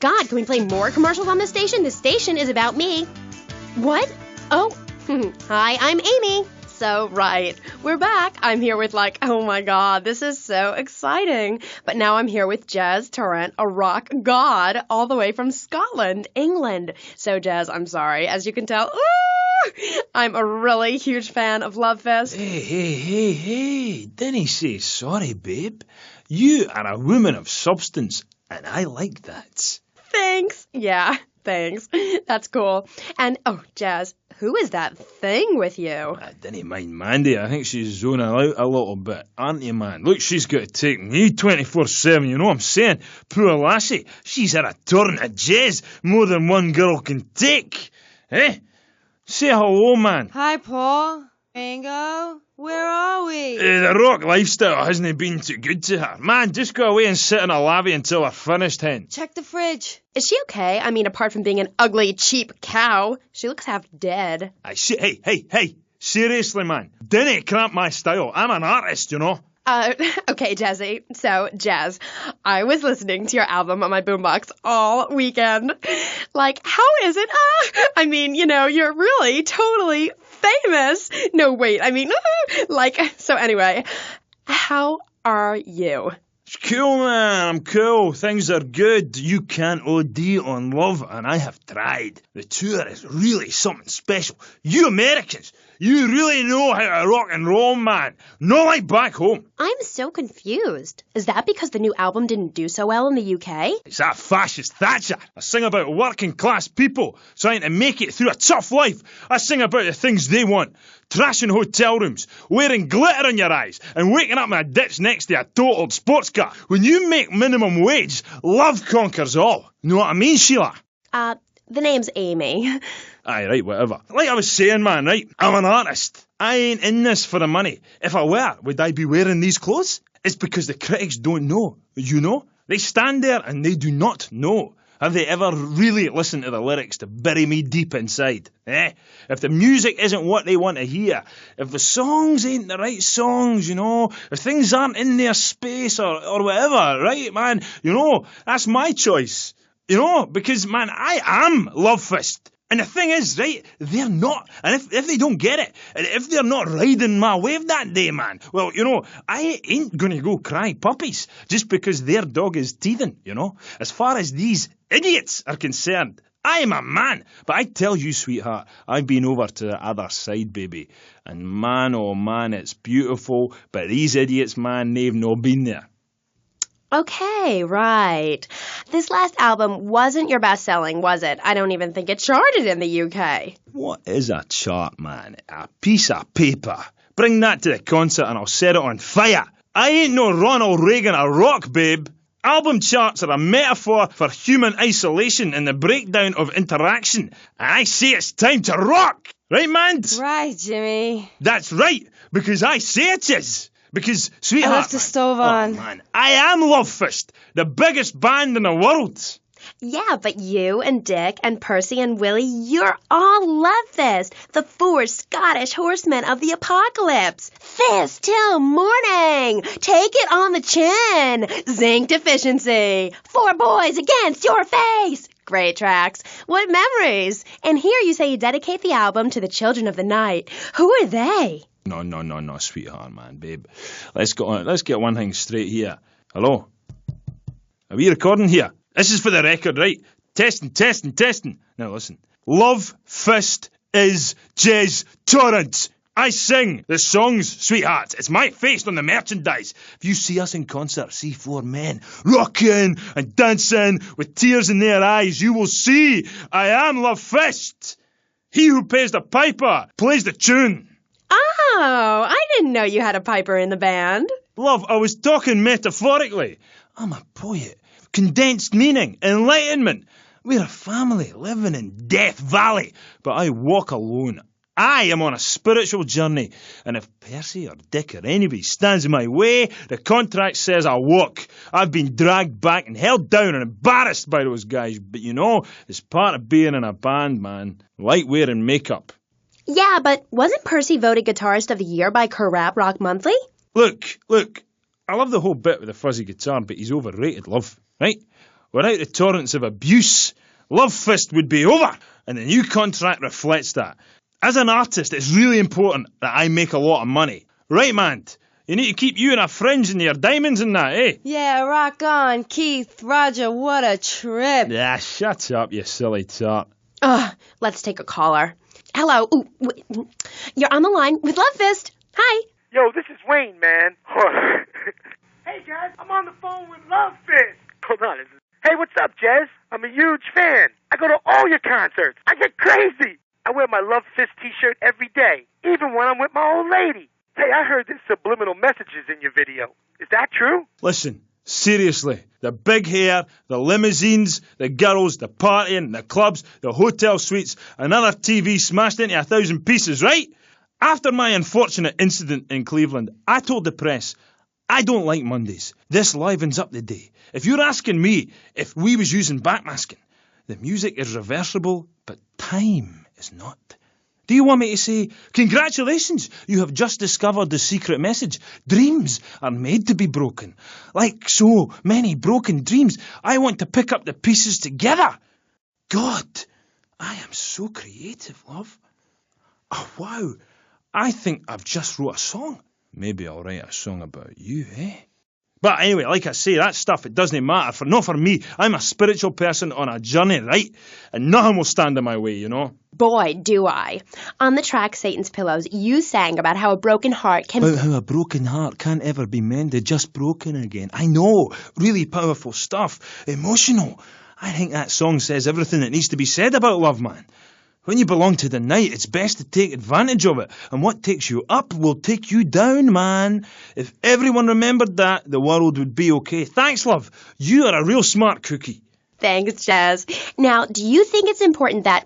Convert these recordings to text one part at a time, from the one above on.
God, can we play more commercials on this station? This station is about me. What? Oh, hi, I'm Amy. So, right, we're back. I'm here with oh my God, this is so exciting. But now I'm here with Jez Tarrant, a rock god, all the way from Scotland, England. So, Jez, I'm sorry. As you can tell, I'm a really huge fan of Love Fest. Hey, didn't say sorry, babe. You are a woman of substance, and I like that. Thanks. Yeah, thanks. That's cool. And, Jez, who is that thing with you? I didn't mind Mandy. I think she's zoning out a little bit, aren't you, man? Look, she's got to take me 24/7, you know what I'm saying? Poor lassie, she's had a turn at Jez more than one girl can take. Eh? Say hello, man. Hi, Paul. Ringo, where are we? The rock lifestyle hasn't been too good to her. Man, just go away and sit in a lavvy until we're finished, hen. Check the fridge. Is she okay? I mean, apart from being an ugly, cheap cow, she looks half dead. Hey, seriously, man. Dinna cramp my style. I'm an artist, you know. Okay, Jezzy. So, Jez, I was listening to your album on my boombox all weekend. How is it? I mean, you're really totally famous. No, wait, I mean, so anyway, how are you? It's cool, man. I'm cool. Things are good. You can't OD on love, and I have tried. The tour is really something special. You Americans, you really know how to rock and roll, man. Not like back home. I'm so confused. Is that because the new album didn't do so well in the UK? It's that fascist Thatcher. I sing about working class people trying to make it through a tough life. I sing about the things they want. Trashing hotel rooms, wearing glitter in your eyes, and waking up in a ditch next to a totaled sports car. When you make minimum wage, love conquers all. Know what I mean, Sheila? The name's Amy. Aye, right, whatever. Like I was saying, man, right, I'm an artist. I ain't in this for the money. If I were, would I be wearing these clothes? It's because the critics don't know, you know? They stand there and they do not know. Have they ever really listened to the lyrics to bury me deep inside? If the music isn't what they want to hear, if the songs ain't the right songs, if things aren't in their space or whatever, right, man, that's my choice. Because, man, I am Love Fist. And the thing is, right, they're not. And if they don't get it, and if they're not riding my wave that day, man, well, I ain't going to go cry puppies just because their dog is teething, As far as these idiots are concerned, I am a man. But I tell you, sweetheart, I've been over to the other side, baby. And man, oh man, it's beautiful. But these idiots, man, they've not been there. Okay, right. This last album wasn't your best-selling, was it? I don't even think it charted in the UK. What is a chart, man? A piece of paper. Bring that to the concert and I'll set it on fire. I ain't no Ronald Reagan or rock, babe. Album charts are a metaphor for human isolation and the breakdown of interaction. And I say it's time to rock. Right, man? Right, Jimmy. That's right, because I say it is. Because, sweetheart, I left the stove on. Oh, man, I am Love Fist, the biggest band in the world. Yeah, but you and Dick and Percy and Willie, you're all Love Fist, the 4 Scottish horsemen of the apocalypse. Fist till morning. Take it on the chin. Zinc deficiency. 4 boys against your face. Great tracks. What memories. And here you say you dedicate the album to the children of the night. Who are they? No, sweetheart, man, babe. Let's get one thing straight here. Hello? Are we recording here? This is for the record, right? Testing. Now listen. Love Fist is Jez Tarrant. I sing the songs, sweetheart. It's my face on the merchandise. If you see us in concert, see 4 men rocking and dancing with tears in their eyes, you will see I am Love Fist. He who pays the piper plays the tune. Oh, I didn't know you had a piper in the band. Love, I was talking metaphorically. I'm a poet. Condensed meaning, enlightenment. We're a family living in Death Valley, but I walk alone. I am on a spiritual journey, and if Percy or Dick or anybody stands in my way, the contract says I walk. I've been dragged back and held down and embarrassed by those guys, but it's part of being in a band, man. Like wearing makeup. Yeah, but wasn't Percy voted Guitarist of the Year by Rap Rock Monthly? Look, I love the whole bit with the fuzzy guitar, but he's overrated, love, right? Without the torrents of abuse, Love Fist would be over, and the new contract reflects that. As an artist, it's really important that I make a lot of money. Right, man? You need to keep you and our friends and your diamonds and that, eh? Yeah, rock on, Keith. Roger, what a trip. Yeah, shut up, you silly tart. Let's take a caller. Hello. Ooh, you're on the line with Love Fist. Hi. Yo, this is Wayne, man. Hey, guys, I'm on the phone with Love Fist. Hold on. Hey, what's up, Jez? I'm a huge fan. I go to all your concerts. I get crazy. I wear my Love Fist t-shirt every day, even when I'm with my old lady. Hey, I heard there's subliminal messages in your video. Is that true? Listen, seriously, the big hair, the limousines, the girls, the partying, the clubs, the hotel suites, another TV smashed into 1,000 pieces, right? After my unfortunate incident in Cleveland, I told the press, I don't like Mondays. This livens up the day. If you're asking me if we was using backmasking, the music is reversible, but time is not. Do you want me to say, congratulations, you have just discovered the secret message. Dreams are made to be broken. Like so many broken dreams, I want to pick up the pieces together. God, I am so creative, love. Oh, wow, I think I've just wrote a song. Maybe I'll write a song about you, eh? But anyway, like I say, that stuff, it doesn't matter. Not for me. I'm a spiritual person on a journey, right? And nothing will stand in my way, you know? Boy, do I. On the track Satan's Pillows, you sang about how a broken heart can... How a broken heart can't ever be mended, just broken again. I know. Really powerful stuff. Emotional. I think that song says everything that needs to be said about love, man. When you belong to the night, it's best to take advantage of it. And what takes you up will take you down, man. If everyone remembered that, the world would be okay. Thanks, love. You are a real smart cookie. Thanks, Jazz. Now, do you think it's important that,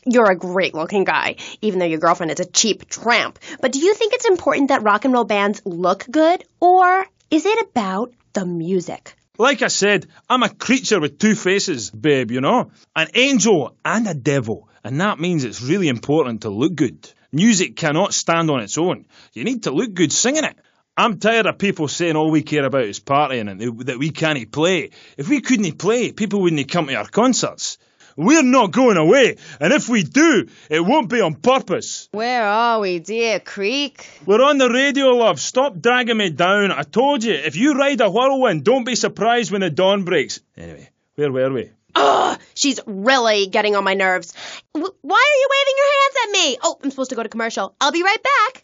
you're a great-looking guy, even though your girlfriend is a cheap tramp. But do you think it's important that rock and roll bands look good? Or is it about the music? Like I said, I'm a creature with two faces, babe, you know? An angel and a devil. And that means it's really important to look good. Music cannot stand on its own. You need to look good singing it. I'm tired of people saying all we care about is partying and that we can't play. If we couldn't play, people wouldn't come to our concerts. We're not going away, and if we do, it won't be on purpose. Where are we, dear Creek? We're on the radio, love. Stop dragging me down. I told you, if you ride a whirlwind, don't be surprised when the dawn breaks. Anyway, where were we? Ugh, she's really getting on my nerves. Why are you waving your hands at me? Oh, I'm supposed to go to commercial. I'll be right back.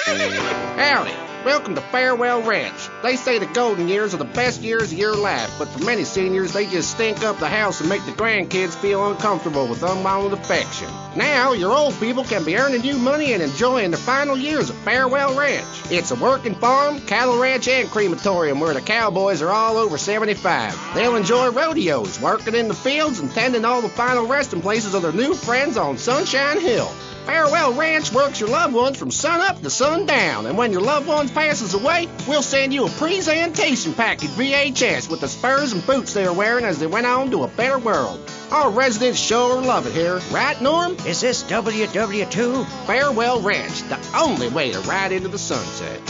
Howdy. Welcome to Farewell Ranch. They say the golden years are the best years of your life, but for many seniors, they just stink up the house and make the grandkids feel uncomfortable with unwanted affection. Now, your old people can be earning you money and enjoying the final years of Farewell Ranch. It's a working farm, cattle ranch, and crematorium where the cowboys are all over 75. They'll enjoy rodeos, working in the fields, and tending all the final resting places of their new friends on Sunshine Hill. Farewell Ranch works your loved ones from sun up to sundown, and when your loved one passes away, we'll send you a presentation package VHS with the spurs and boots they were wearing as they went on to a better world. Our residents sure love it here, right, Norm? Is this WW2? Farewell Ranch, the only way to ride into the sunset.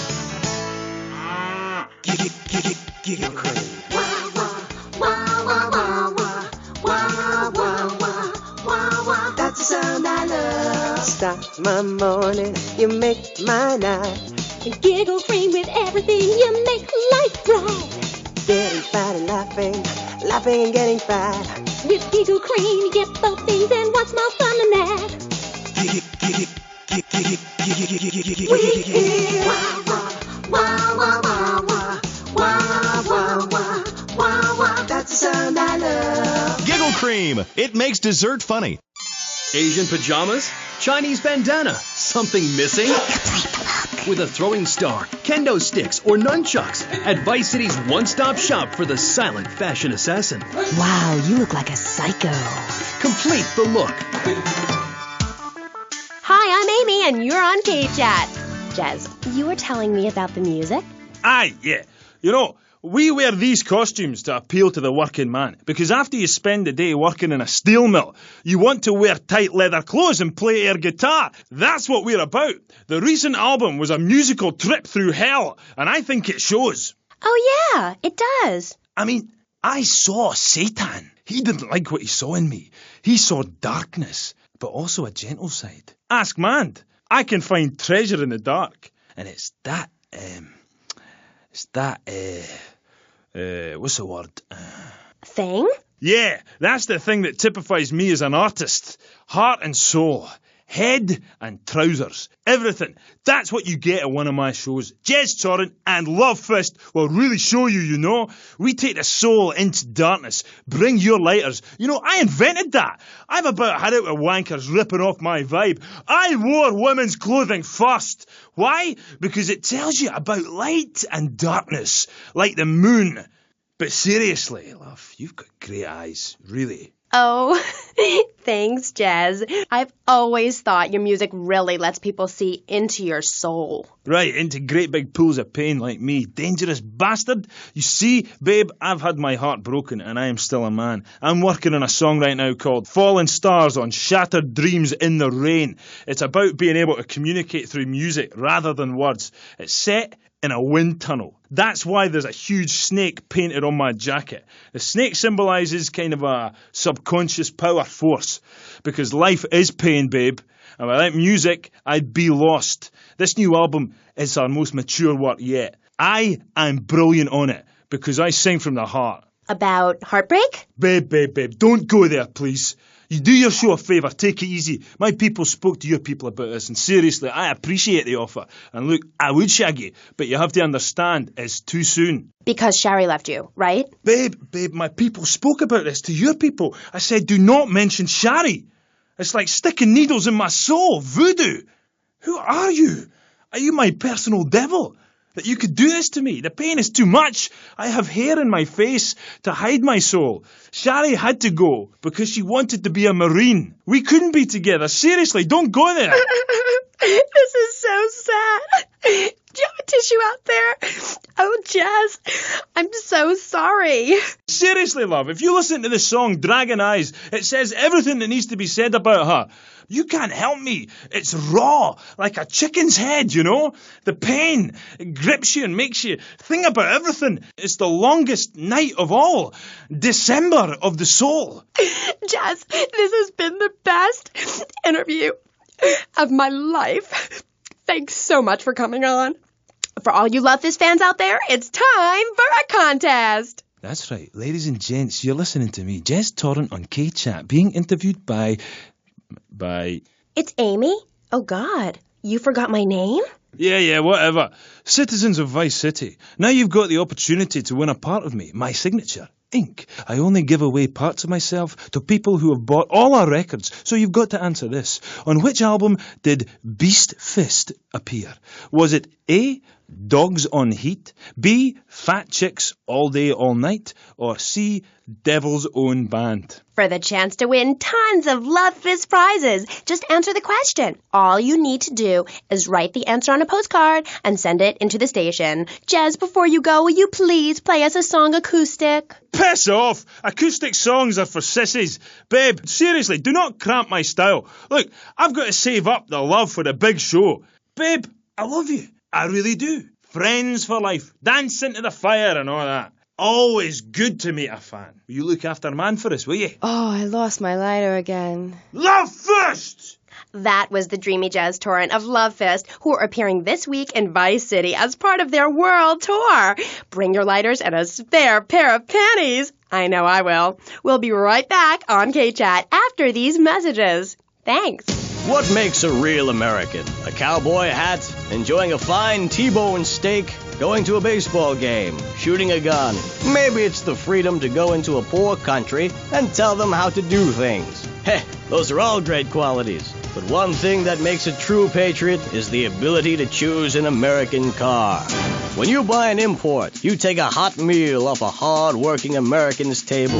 Giggle cream. That's the sound I love. Start my morning, you make my night. And giggle cream with everything, you make life bright. Getting fat and laughing, laughing and getting fat. With giggle cream, you get both things, and what's more fun than that? We hear wah wah wah wah wah wah wah wah wah wah. That's the sound I love. Giggle cream. It makes dessert funny. Asian pajamas? Chinese bandana? Something missing? With a throwing star, kendo sticks, or nunchucks at Vice City's one-stop shop for the silent fashion assassin. Wow, you look like a psycho. Complete the look. Hi, I'm Amy, and you're on Kchat. Jez, you were telling me about the music? Aye, yeah. You know, we wear these costumes to appeal to the working man, because after you spend the day working in a steel mill, you want to wear tight leather clothes and play air guitar. That's what we're about. The recent album was a musical trip through hell, and I think it shows. Oh yeah, it does. I mean, I saw Satan. He didn't like what he saw in me. He saw darkness, but also a gentle side. Ask Mand. I can find treasure in the dark. And it's that, what's the word? Thing? Yeah, that's the thing that typifies me as an artist. Heart and soul. Head and trousers. Everything. That's what you get at one of my shows. Jez Torrent and Love Fist will really show you, you know. We take the soul into darkness. Bring your lighters. You know, I invented that. I've about had it with wankers ripping off my vibe. I wore women's clothing first. Why? Because it tells you about light and darkness. Like the moon. But seriously, love, you've got great eyes. Really. Oh, thanks, Jez. I've always thought your music really lets people see into your soul. Right, into great big pools of pain like me. Dangerous bastard. You see, babe, I've had my heart broken and I am still a man. I'm working on a song right now called Fallen Stars on Shattered Dreams in the Rain. It's about being able to communicate through music rather than words. It's set in a wind tunnel. That's why there's a huge snake painted on my jacket. The snake symbolises kind of a subconscious power force. Because life is pain, babe. And without music, I'd be lost. This new album is our most mature work yet. I'm brilliant on it. Because I sing from the heart. About heartbreak? Babe, don't go there, please. You do your show a favour, take it easy. My people spoke to your people about this, and seriously, I appreciate the offer. And look, I would shag you, but you have to understand, it's too soon. Because Sherry left you, right? Babe, my people spoke about this to your people. I said, do not mention Shari. It's like sticking needles in my soul, voodoo. Who are you? Are you my personal devil? That you could do this to me? The pain is too much. I have hair in my face to hide my soul. Shari had to go because she wanted to be a Marine. We couldn't be together. Seriously, don't go there. This is so sad. Do you have a tissue out there? Oh, Jez, I'm so sorry. Seriously, love, if you listen to the song Dragon Eyes, it says everything that needs to be said about her. You can't help me. It's raw, like a chicken's head, you know? The pain, it grips you and makes you think about everything. It's the longest night of all. December of the soul. Jez, this has been the best interview of my life. Thanks so much for coming on. For all you Love Fist fans out there, it's time for a contest. That's right. Ladies and gents, you're listening to me, Jez Torrent on Kchat, being interviewed by... It's Amy? Oh, God. You forgot my name? Yeah, whatever. Citizens of Vice City. Now you've got the opportunity to win a part of me, my signature. Ink. I only give away parts of myself to people who have bought all our records, so you've got to answer this. On which album did Beast Fist appear? Was it A, Dogs on Heat, B, Fat Chicks All Day All Night, or C, Devil's Own Band? For the chance to win tons of Love Fist prizes, just answer the question. All you need to do is write the answer on a postcard and send it into the station. Jez, before you go, will you please play us a song acoustic? Piss off! Acoustic songs are for sissies. Babe, seriously, do not cramp my style. Look, I've got to save up the love for the big show. Babe, I love you. I really do. Friends for life. Dance into the fire and all that. Always good to meet a fan. Will you look after man for us, will you? Oh, I lost my lighter again. Love first! That was the dreamy Jez Torrent of Love Fist, who are appearing this week in Vice City as part of their world tour. Bring your lighters and a spare pair of panties. I know I will. We'll be right back on Kchat after these messages. Thanks. What makes a real American? A cowboy hat, enjoying a fine T-bone steak, going to a baseball game, shooting a gun. Maybe it's the freedom to go into a poor country and tell them how to do things. Heh, those are all great qualities. But one thing that makes a true patriot is the ability to choose an American car. When you buy an import, you take a hot meal off a hard-working American's table.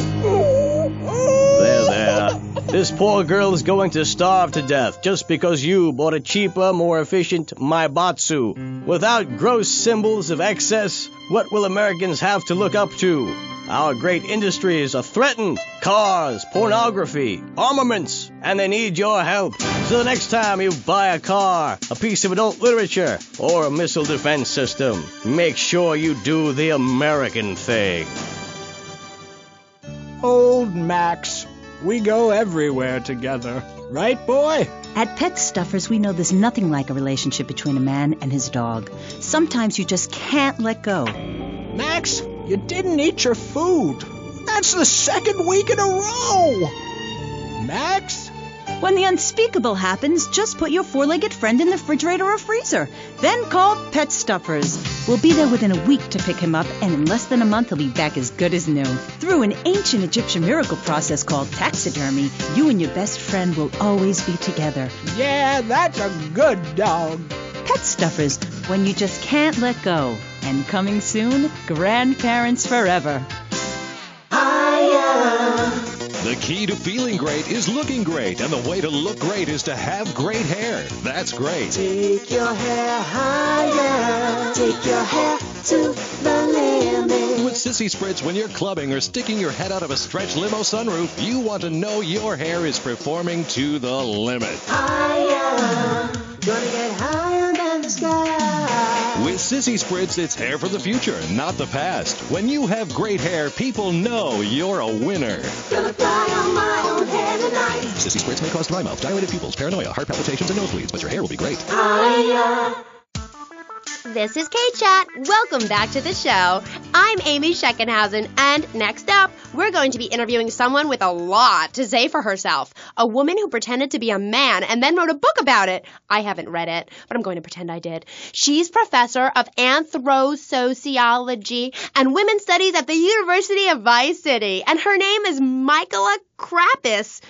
There. This poor girl is going to starve to death just because you bought a cheaper, more efficient Maibatsu. Without gross symbols of excess, what will Americans have to look up to? Our great industries are threatened. Cars, pornography, armaments, and they need your help. So the next time you buy a car, a piece of adult literature, or a missile defense system, make sure you do the American thing. Old Max. We go everywhere together. Right, boy? At Pet Stuffers, we know there's nothing like a relationship between a man and his dog. Sometimes you just can't let go. Max, you didn't eat your food. That's the second week in a row. Max? When the unspeakable happens, just put your four-legged friend in the refrigerator or freezer. Then call Pet Stuffers. We'll be there within a week to pick him up, and in less than a month, he'll be back as good as new. Through an ancient Egyptian miracle process called taxidermy, you and your best friend will always be together. Yeah, that's a good dog. Pet Stuffers, when you just can't let go. And coming soon, grandparents forever. The key to feeling great is looking great, and the way to look great is to have great hair. That's great. Take your hair higher. Take your hair to the limit. With Sissy Spritz, when you're clubbing or sticking your head out of a stretch limo sunroof, you want to know your hair is performing to the limit. Higher. Gonna get higher than the sky. With Sissy Spritz, it's hair for the future, not the past. When you have great hair, people know you're a winner. Gonna fly on my own hair tonight. Sissy Spritz may cause dry mouth, dilated pupils, paranoia, heart palpitations, and nosebleeds, but your hair will be great. Higher. This is Kchat. Welcome back to the show. I'm Amy Scheckenhausen, and next up, we're going to be interviewing someone with a lot to say for herself. A woman who pretended to be a man and then wrote a book about it. I haven't read it, but I'm going to pretend I did. She's professor of anthro-sociology and women's studies at the University of Vice City, and her name is Michaela Krapitis.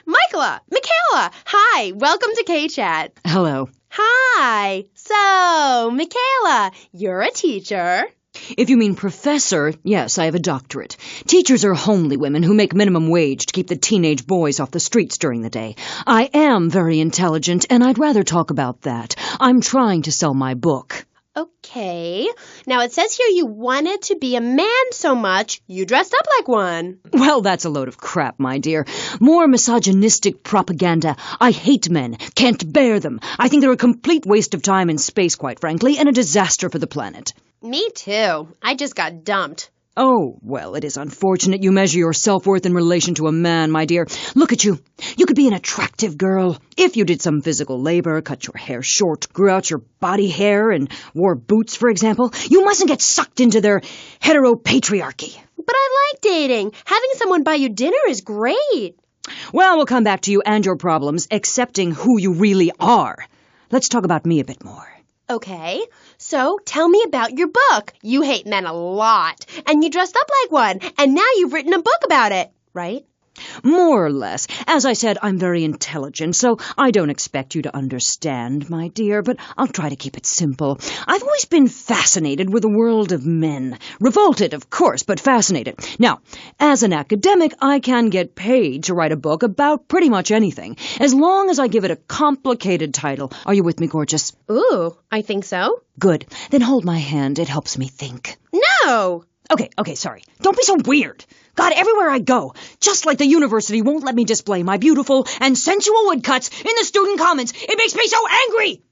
Michaela! Hi, welcome to Kchat. Hello. Hi. So, Michaela, you're a teacher. If you mean professor, yes, I have a doctorate. Teachers are homely women who make minimum wage to keep the teenage boys off the streets during the day. I am very intelligent, and I'd rather talk about that. I'm trying to sell my book. Okay. Now, it says here you wanted to be a man so much, you dressed up like one. Well, that's a load of crap, my dear. More misogynistic propaganda. I hate men. Can't bear them. I think they're a complete waste of time and space, quite frankly, and a disaster for the planet. Me too. I just got dumped. Oh, well, it is unfortunate you measure your self-worth in relation to a man, my dear. Look at you. You could be an attractive girl if you did some physical labor, cut your hair short, grew out your body hair, and wore boots, for example. You mustn't get sucked into their heteropatriarchy. But I like dating. Having someone buy you dinner is great. Well, we'll come back to you and your problems, accepting who you really are. Let's talk about me a bit more. Okay, so tell me about your book. You hate men a lot, and you dressed up like one, and now you've written a book about it, right? More or less. As I said, I'm very intelligent, so I don't expect you to understand, my dear, but I'll try to keep it simple. I've always been fascinated with the world of men. Revolted, of course, but fascinated. Now, as an academic, I can get paid to write a book about pretty much anything, as long as I give it a complicated title. Are you with me, gorgeous? Ooh, I think so. Good. Then hold my hand. It helps me think. No! Okay, sorry. Don't be so weird. God, everywhere I go, just like the university won't let me display my beautiful and sensual woodcuts in the student commons. It makes me so angry!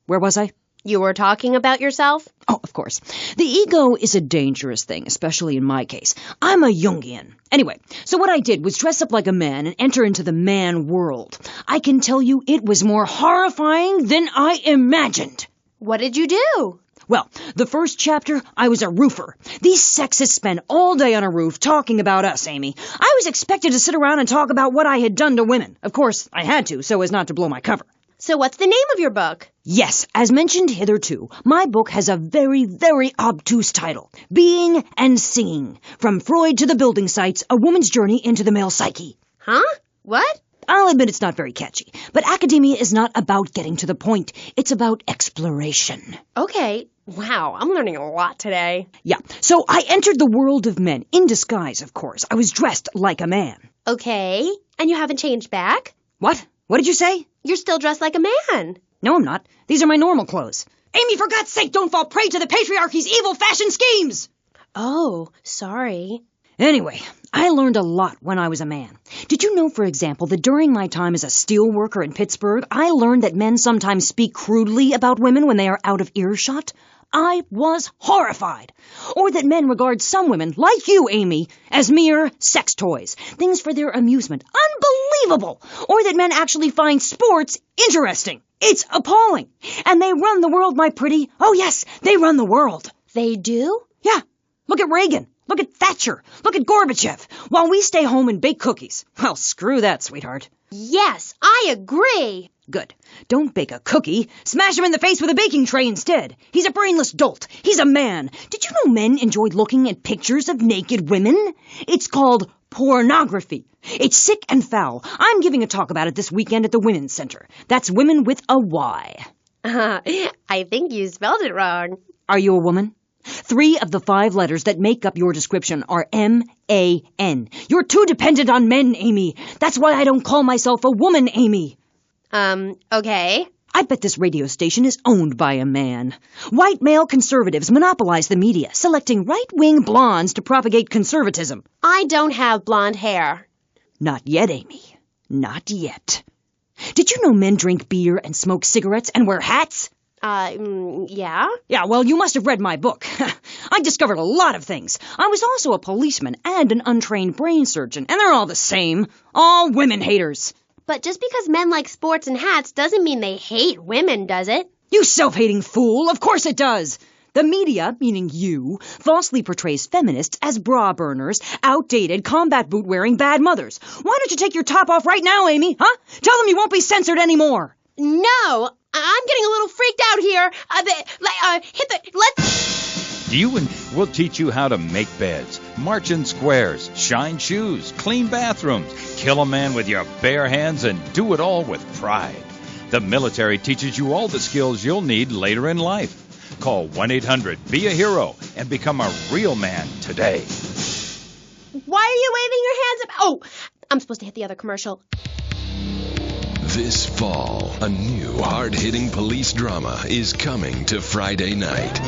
Where was I? You were talking about yourself? Oh, of course. The ego is a dangerous thing, especially in my case. I'm a Jungian. Anyway, so what I did was dress up like a man and enter into the man world. I can tell you it was more horrifying than I imagined. What did you do? Well, the first chapter, I was a roofer. These sexists spend all day on a roof talking about us, Amy. I was expected to sit around and talk about what I had done to women. Of course, I had to, so as not to blow my cover. So what's the name of your book? Yes, as mentioned hitherto, my book has a very, very obtuse title. Being and Singing. From Freud to the building sites, a woman's journey into the male psyche. Huh? What? I'll admit it's not very catchy, but academia is not about getting to the point. It's about exploration. Okay. Wow, I'm learning a lot today. Yeah, so I entered the world of men, in disguise, of course. I was dressed like a man. Okay, and you haven't changed back? What? What did you say? You're still dressed like a man. No, I'm not. These are my normal clothes. Amy, for God's sake, don't fall prey to the patriarchy's evil fashion schemes! Oh, sorry. Anyway, I learned a lot when I was a man. Did you know, for example, that during my time as a steel worker in Pittsburgh, I learned that men sometimes speak crudely about women when they are out of earshot? I was horrified. Or that men regard some women, like you, Amy, as mere sex toys, things for their amusement. Unbelievable! Or that men actually find sports interesting. It's appalling. And they run the world, my pretty. Oh, yes, they run the world. They do? Yeah. Look at Reagan. Look at Thatcher. Look at Gorbachev. While we stay home and bake cookies. Well, screw that, sweetheart. Yes, I agree. Good. Don't bake a cookie. Smash him in the face with a baking tray instead. He's a brainless dolt. He's a man. Did you know men enjoy looking at pictures of naked women? It's called pornography. It's sick and foul. I'm giving a talk about it this weekend at the Women's Center. That's women with a Y. I think you spelled it wrong. Are you a woman? 3 of the 5 letters that make up your description are M-A-N. You're too dependent on men, Amy. That's why I don't call myself a woman, Amy. Okay. I bet this radio station is owned by a man. White male conservatives monopolize the media, selecting right-wing blondes to propagate conservatism. I don't have blonde hair. Not yet, Amy. Not yet. Did you know men drink beer and smoke cigarettes and wear hats? Yeah? Yeah, well, you must have read my book. I discovered a lot of things. I was also a policeman and an untrained brain surgeon, and they're all the same. All women haters. But just because men like sports and hats doesn't mean they hate women, does it? You self-hating fool! Of course it does! The media, meaning you, falsely portrays feminists as bra burners, outdated, combat boot-wearing bad mothers. Why don't you take your top off right now, Amy, huh? Tell them you won't be censored anymore. No! I'm getting a little freaked out here. We'll teach you how to make beds, march in squares, shine shoes, clean bathrooms, kill a man with your bare hands, and do it all with pride. The military teaches you all the skills you'll need later in life. Call 1-800-BE-A-HERO and become a real man today. Why are you waving your hands up? Oh, I'm supposed to hit the other commercial. This fall, a new hard-hitting police drama is coming to Friday night.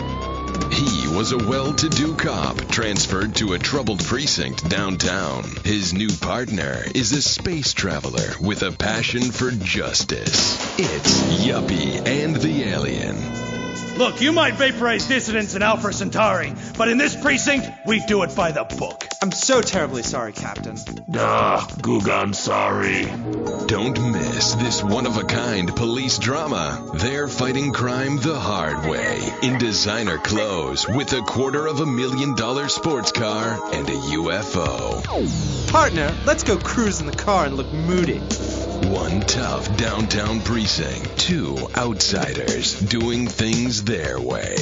He was a well-to-do cop transferred to a troubled precinct downtown. His new partner is a space traveler with a passion for justice. It's Yuppie and the Alien. Look, you might vaporize dissidents in Alpha Centauri, but in this precinct, we do it by the book. I'm so terribly sorry, Captain. Goog, I'm sorry. Don't miss this one-of-a-kind police drama. They're fighting crime the hard way, in designer clothes, with $250,000 sports car and a UFO. Partner, let's go cruise in the car and look moody. One tough downtown precinct, 2 outsiders doing things their way.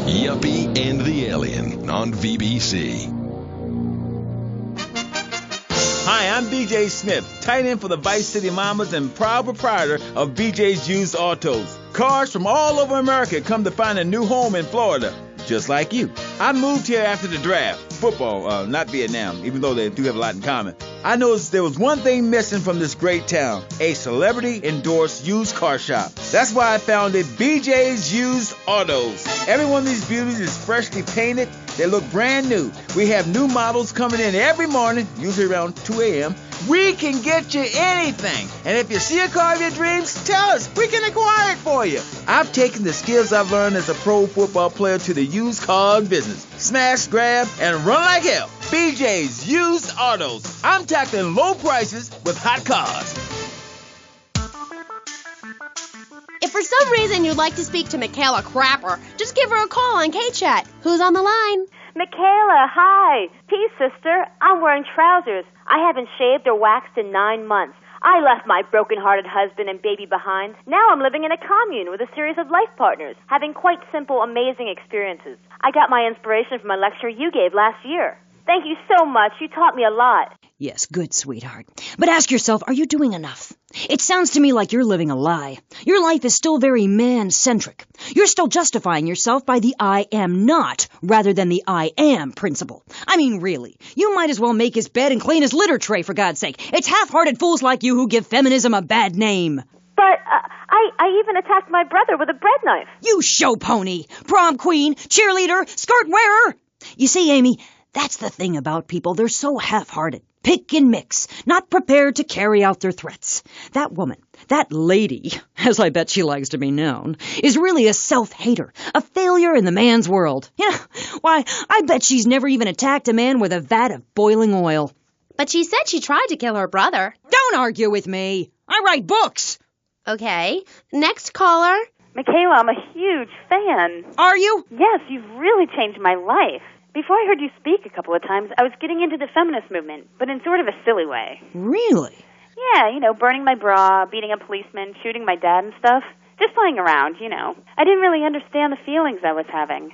Yuppie and the Alien on VBC. Hi, I'm BJ Smith, tight end for the Vice City Mamas and proud proprietor of BJ's Used Autos. Cars from all over America come to find a new home in Florida, just like you. I moved here after the draft. Football, not Vietnam, even though they do have a lot in common. I noticed there was one thing missing from this great town, a celebrity-endorsed used car shop. That's why I founded BJ's Used Autos. Every one of these beauties is freshly painted. They look brand new. We have new models coming in every morning, usually around 2 a.m. We can get you anything. And if you see a car of your dreams, tell us. We can acquire it for you. I've taken the skills I've learned as a pro football player to the used car business. Smash, grab, and run like hell. BJ's Used Autos. I'm tackling low prices with hot cars. If for some reason you'd like to speak to Michaela Crapper, just give her a call on Kchat. Who's on the line? Michaela, hi. Peace, sister. I'm wearing trousers. I haven't shaved or waxed in 9 months. I left my broken-hearted husband and baby behind. Now I'm living in a commune with a series of life partners, having quite simple, amazing experiences. I got my inspiration from a lecture you gave last year. Thank you so much. You taught me a lot. Yes, good, sweetheart. But ask yourself, are you doing enough? It sounds to me like you're living a lie. Your life is still very man-centric. You're still justifying yourself by the I am not, rather than the I am principle. I mean, really, you might as well make his bed and clean his litter tray, for God's sake. It's half-hearted fools like you who give feminism a bad name. But I even attacked my brother with a bread knife. You show pony, prom queen, cheerleader, skirt wearer. You see, Amy, That's the thing about people. They're so half-hearted. Pick and mix, not prepared to carry out their threats. That woman, that lady, as I bet she likes to be known, is really a self-hater, a failure in the man's world. Yeah, why, I bet she's never even attacked a man with a vat of boiling oil. But she said she tried to kill her brother. Don't argue with me. I write books. Okay, next caller. Michaela, I'm a huge fan. Are you? Yes, you've really changed my life. Before I heard you speak a couple of times, I was getting into the feminist movement, but in sort of a silly way. Really? Yeah, burning my bra, beating a policeman, shooting my dad and stuff. Just playing around, I didn't really understand the feelings I was having.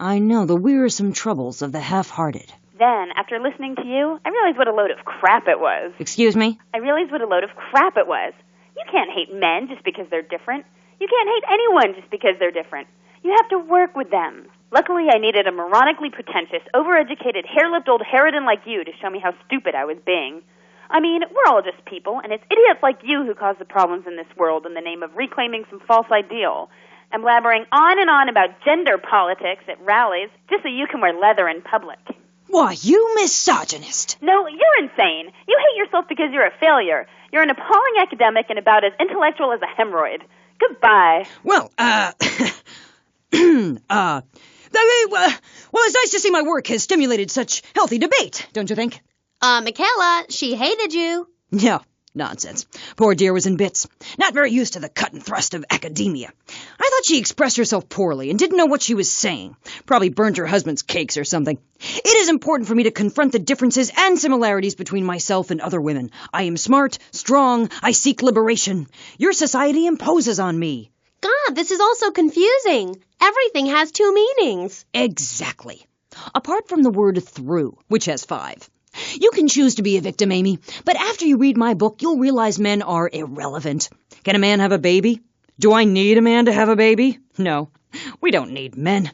I know, the wearisome troubles of the half-hearted. Then, after listening to you, I realized what a load of crap it was. Excuse me? I realized what a load of crap it was. You can't hate men just because they're different. You can't hate anyone just because they're different. You have to work with them. Luckily, I needed a moronically pretentious, overeducated, hair-lipped old harridan like you to show me how stupid I was being. I mean, we're all just people, and it's idiots like you who cause the problems in this world in the name of reclaiming some false ideal. I'm blabbering on and on about gender politics at rallies just so you can wear leather in public. Why, you misogynist. No, you're insane. You hate yourself because you're a failure. You're an appalling academic and about as intellectual as a hemorrhoid. Goodbye. Well, well, it's nice to see my work has stimulated such healthy debate, don't you think? Michaela, she hated you. No, nonsense. Poor dear was in bits. Not very used to the cut and thrust of academia. I thought she expressed herself poorly and didn't know what she was saying. Probably burned her husband's cakes or something. It is important for me to confront the differences and similarities between myself and other women. I am smart, strong, I seek liberation. Your society imposes on me. God, this is all so confusing. Everything has two meanings. Exactly. Apart from the word through, which has 5. You can choose to be a victim, Amy, but after you read my book, you'll realize men are irrelevant. Can a man have a baby? Do I need a man to have a baby? No, we don't need men.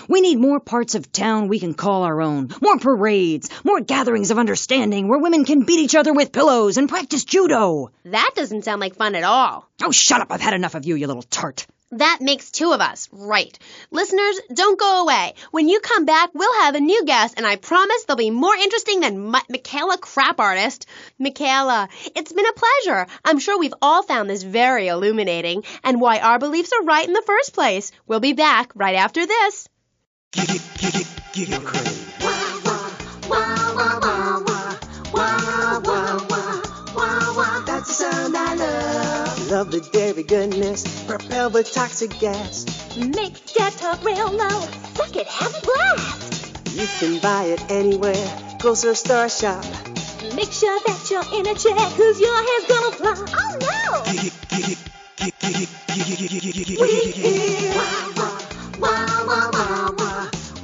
We need more parts of town we can call our own, more parades, more gatherings of understanding where women can beat each other with pillows and practice judo. That doesn't sound like fun at all. Oh, shut up. I've had enough of you, you little tart. That makes 2 of us, right. Listeners, don't go away. When you come back, we'll have a new guest, and I promise they'll be more interesting than Michaela Crap Artist. Michaela, it's been a pleasure. I'm sure we've all found this very illuminating, and why our beliefs are right in the first place. We'll be back right after this. Giggle cream. Wah, wah, wah, wah, wah, wah, wah, wah, wah, wah, wah. That's the sound I love. Love the dairy goodness, propelled with toxic gas. Make Dad talk real low. Suck it, have a blast. You can buy it anywhere. Grocery store shop. Make sure that you're in a chair, 'cause your hair's gonna fly. Oh no! We hear wah, wah, wah, wah, wah,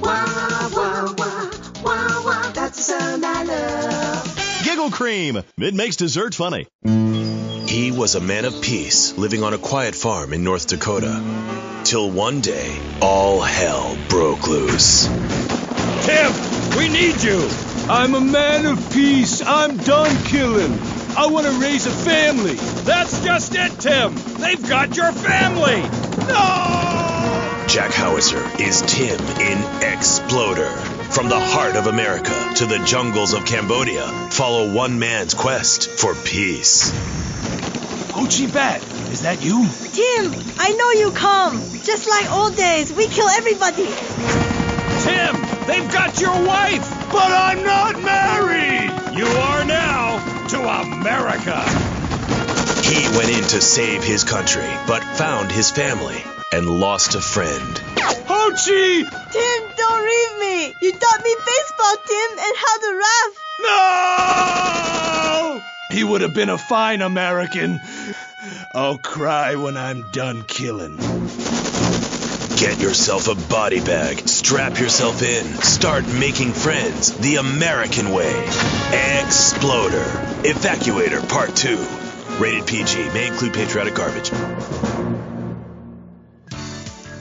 wah, wah, wah, wah, wah, wah. That's the sound I love. Giggle Cream. It makes dessert funny. He was a man of peace, living on a quiet farm in North Dakota. Till one day, all hell broke loose. Tim, we need you. I'm a man of peace. I'm done killing. I want to raise a family. That's just it, Tim. They've got your family. No! Jack Howitzer is Tim in Exploder. From the heart of America to the jungles of Cambodia, follow one man's quest for peace. Hoochie Bat, is that you? Tim, I know you come. Just like old days, we kill everybody. Tim, they've got your wife, but I'm not married. You are now to America. He went in to save his country, but found his family and lost a friend. Hoochie! Tim, don't leave me. You taught me baseball, Tim, and how to rap. No! He would have been a fine American. I'll cry when I'm done killing. Get yourself a body bag, strap yourself in, start making friends the American way. Exploder. Evacuator Part 2. Rated PG. May include patriotic garbage.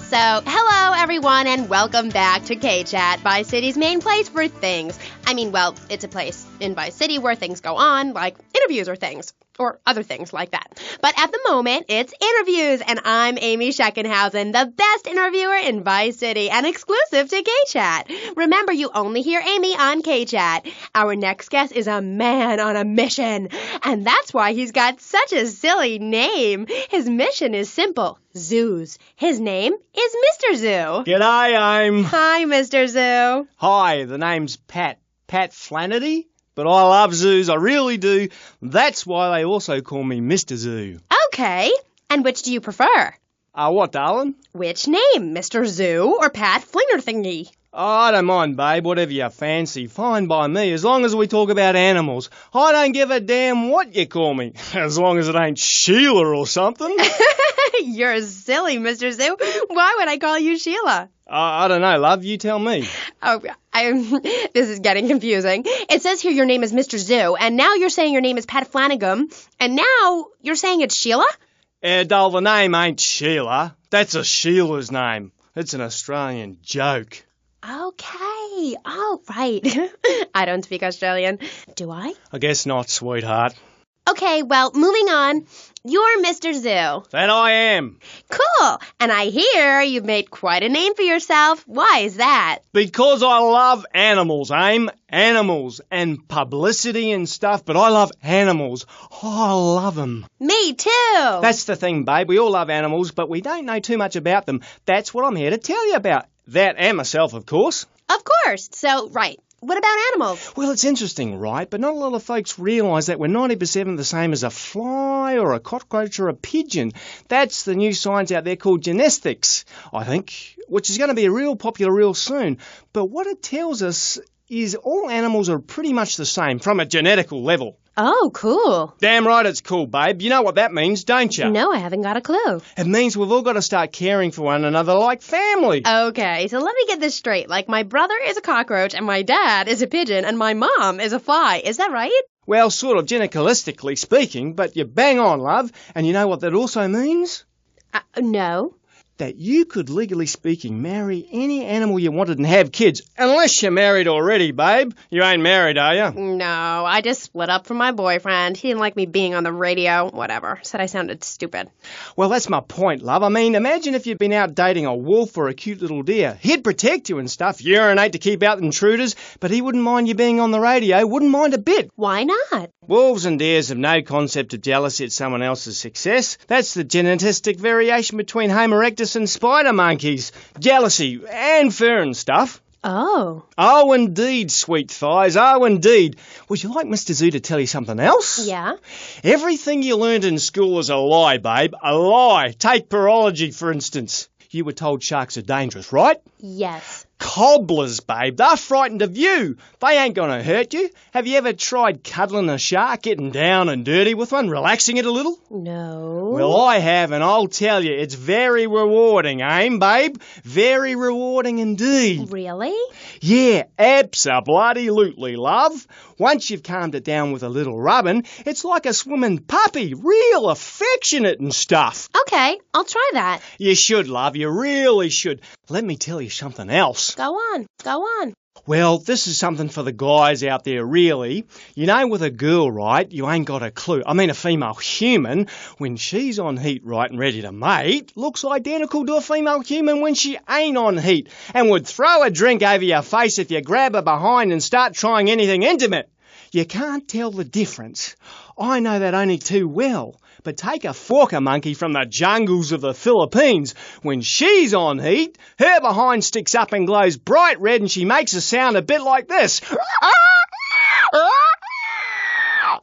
So, hello everyone, and welcome back to Kchat, Vice City's main place for things. I mean, well, it's a place in Vice City where things go on, like interviews or things, or other things like that. But at the moment, it's interviews, and I'm Amy Scheckenhausen, the best interviewer in Vice City, and exclusive to Kchat. Remember, you only hear Amy on Kchat. Our next guest is a man on a mission, and that's why he's got such a silly name. His mission is simple. Zoos. His name is Mr. Zoo. G'day, Aim. Hi, Mr. Zoo. Hi, the name's Pat Flannery, but I love zoos, I really do. That's why they also call me Mr. Zoo. Okay, and which do you prefer? What, darling? Which name, Mr. Zoo or Pat Flinger Thingy? Oh, I don't mind, babe, whatever you fancy. Fine by me, as long as we talk about animals. I don't give a damn what you call me, as long as it ain't Sheila or something. You're silly, Mr. Zoo. Why would I call you Sheila? I don't know, love. You tell me. Oh, this is getting confusing. It says here your name is Mr. Zoo, and now you're saying your name is Pat Flanagan, and now you're saying it's Sheila? Doll, the name ain't Sheila. That's a Sheila's name. It's an Australian joke. Okay. Oh, right. I don't speak Australian. Do I? I guess not, sweetheart. Okay, well, moving on. You're Mr. Zoo. That I am. Cool. And I hear you've made quite a name for yourself. Why is that? Because I love animals, Aim. Animals and publicity and stuff, but I love animals. I love them. Me too. That's the thing, babe. We all love animals, but we don't know too much about them. That's what I'm here to tell you about. That and myself, of course. Of course. So, right. What about animals? Well, it's interesting, right? But not a lot of folks realise that we're 90% the same as a fly or a cockroach or a pigeon. That's the new science out there called genetics, I think, which is going to be real popular real soon. But what it tells us is all animals are pretty much the same from a genetical level. Oh, cool. Damn right it's cool, babe. You know what that means, don't you? No, I haven't got a clue. It means we've all got to start caring for one another like family. Okay, so let me get this straight. Like, my brother is a cockroach, and my dad is a pigeon, and my mom is a fly. Is that right? Well, sort of genetically speaking, but you're bang on, love. And you know what that also means? No. That you could, legally speaking, marry any animal you wanted and have kids. Unless you're married already, babe. You ain't married, are you? No, I just split up from my boyfriend. He didn't like me being on the radio. Whatever. Said I sounded stupid. Well, that's my point, love. I mean, imagine if you'd been out dating a wolf or a cute little deer. He'd protect you and stuff, urinate to keep out intruders, but he wouldn't mind you being on the radio. Wouldn't mind a bit. Why not? Wolves and deers have no concept of jealousy at someone else's success. That's the genetic variation between Homo erectus and spider monkeys. Jealousy and fur and stuff. Oh. Oh, indeed, sweet thighs. Oh, indeed. Would you like Mr. Zoo to tell you something else? Yeah? Everything you learned in school is a lie, babe. A lie. Take virology, for instance. You were told sharks are dangerous, right? Yes. Cobblers, babe. They're frightened of you. They ain't gonna hurt you. Have you ever tried cuddling a shark, getting down and dirty with one, relaxing it a little? No. Well, I have, and I'll tell you, it's very rewarding, Aim, babe? Very rewarding indeed. Really? Yeah, abso-bloody-lutely, love. Once you've calmed it down with a little rubbing, it's like a swimming puppy, real affectionate and stuff. Okay, I'll try that. You should, love, you really should. Let me tell you something else. Go on. Well, this is something for the guys out there, really. You know, with a girl, right, you ain't got a clue. I mean, a female human, when she's on heat, right, and ready to mate, looks identical to a female human when she ain't on heat, and would throw a drink over your face if you grab her behind and start trying anything intimate. You can't tell the difference. I know that only too well. But take a forker monkey from the jungles of the Philippines. When she's on heat, her behind sticks up and glows bright red and she makes a sound a bit like this.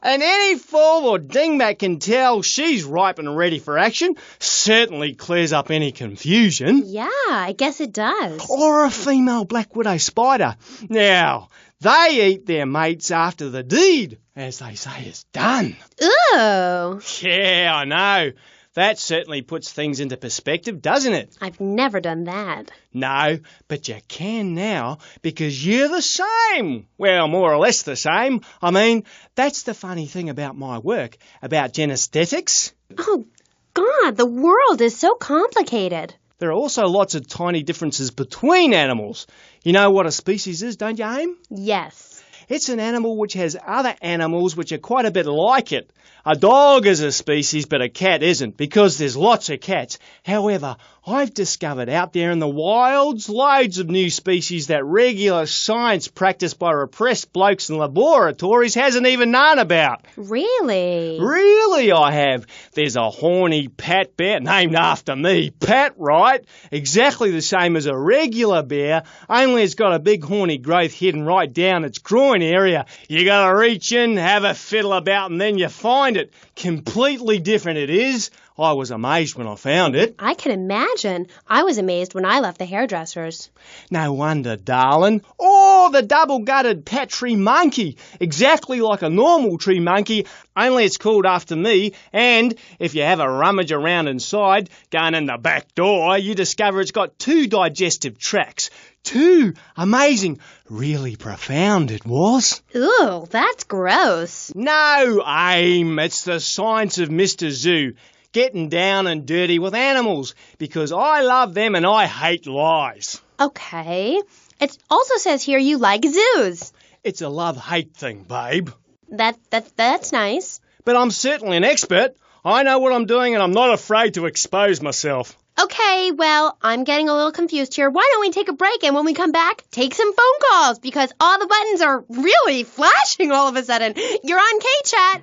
And any fool or dingbat can tell she's ripe and ready for action. Certainly clears up any confusion. Yeah, I guess it does. Or a female black widow spider. Now, they eat their mates after the deed, as they say is done. Ooh. Yeah, I know. That certainly puts things into perspective, doesn't it? I've never done that. No, but you can now because you're the same. Well, more or less the same. I mean, that's the funny thing about my work, about genesthetics. Oh, God, the world is so complicated. There are also lots of tiny differences between animals. You know what a species is, don't you, Aim? Yes. It's an animal which has other animals which are quite a bit like it. A dog is a species, but a cat isn't, because there's lots of cats. However, I've discovered out there in the wilds loads of new species that regular science practiced by repressed blokes in laboratories hasn't even known about. Really? Really, I have. There's a horny Pat bear, named after me, Pat, right? Exactly the same as a regular bear, only it's got a big horny growth hidden right down its groin area. You gotta reach in, have a fiddle about, and then you find it. Completely different it is. I was amazed when I found it. I can imagine. I was amazed when I left the hairdresser's. No wonder, darling. Oh, the double-gutted pat tree monkey. Exactly like a normal tree monkey, only it's called after me. And if you have a rummage around inside, going in the back door, you discover it's got 2 digestive tracts. 2. Amazing. Really profound it was. Ooh, that's gross. No, Aim. It's the science of Mr. Zoo. Getting down and dirty with animals, because I love them and I hate lies. Okay. It also says here you like zoos. It's a love-hate thing, babe. That's nice. But I'm certainly an expert. I know what I'm doing and I'm not afraid to expose myself. Okay, well, I'm getting a little confused here. Why don't we take a break and when we come back, take some phone calls, because all the buttons are really flashing all of a sudden. You're on Kchat.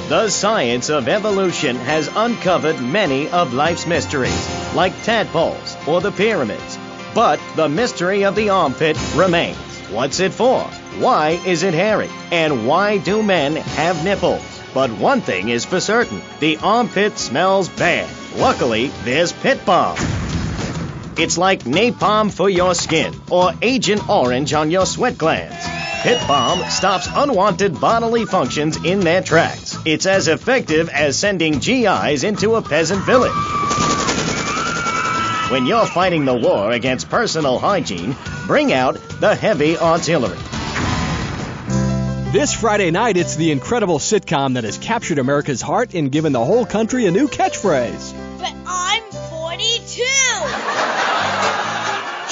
The science of evolution has uncovered many of life's mysteries, like tadpoles or the pyramids. But the mystery of the armpit remains. What's it for? Why is it hairy? And why do men have nipples? But one thing is for certain, the armpit smells bad. Luckily, there's Pit Balm. It's like napalm for your skin, or Agent Orange on your sweat glands. Pit Balm stops unwanted bodily functions in their tracks. It's as effective as sending GIs into a peasant village. When you're fighting the war against personal hygiene, bring out the heavy artillery. This Friday night, it's the incredible sitcom that has captured America's heart and given the whole country a new catchphrase. But I'm 42!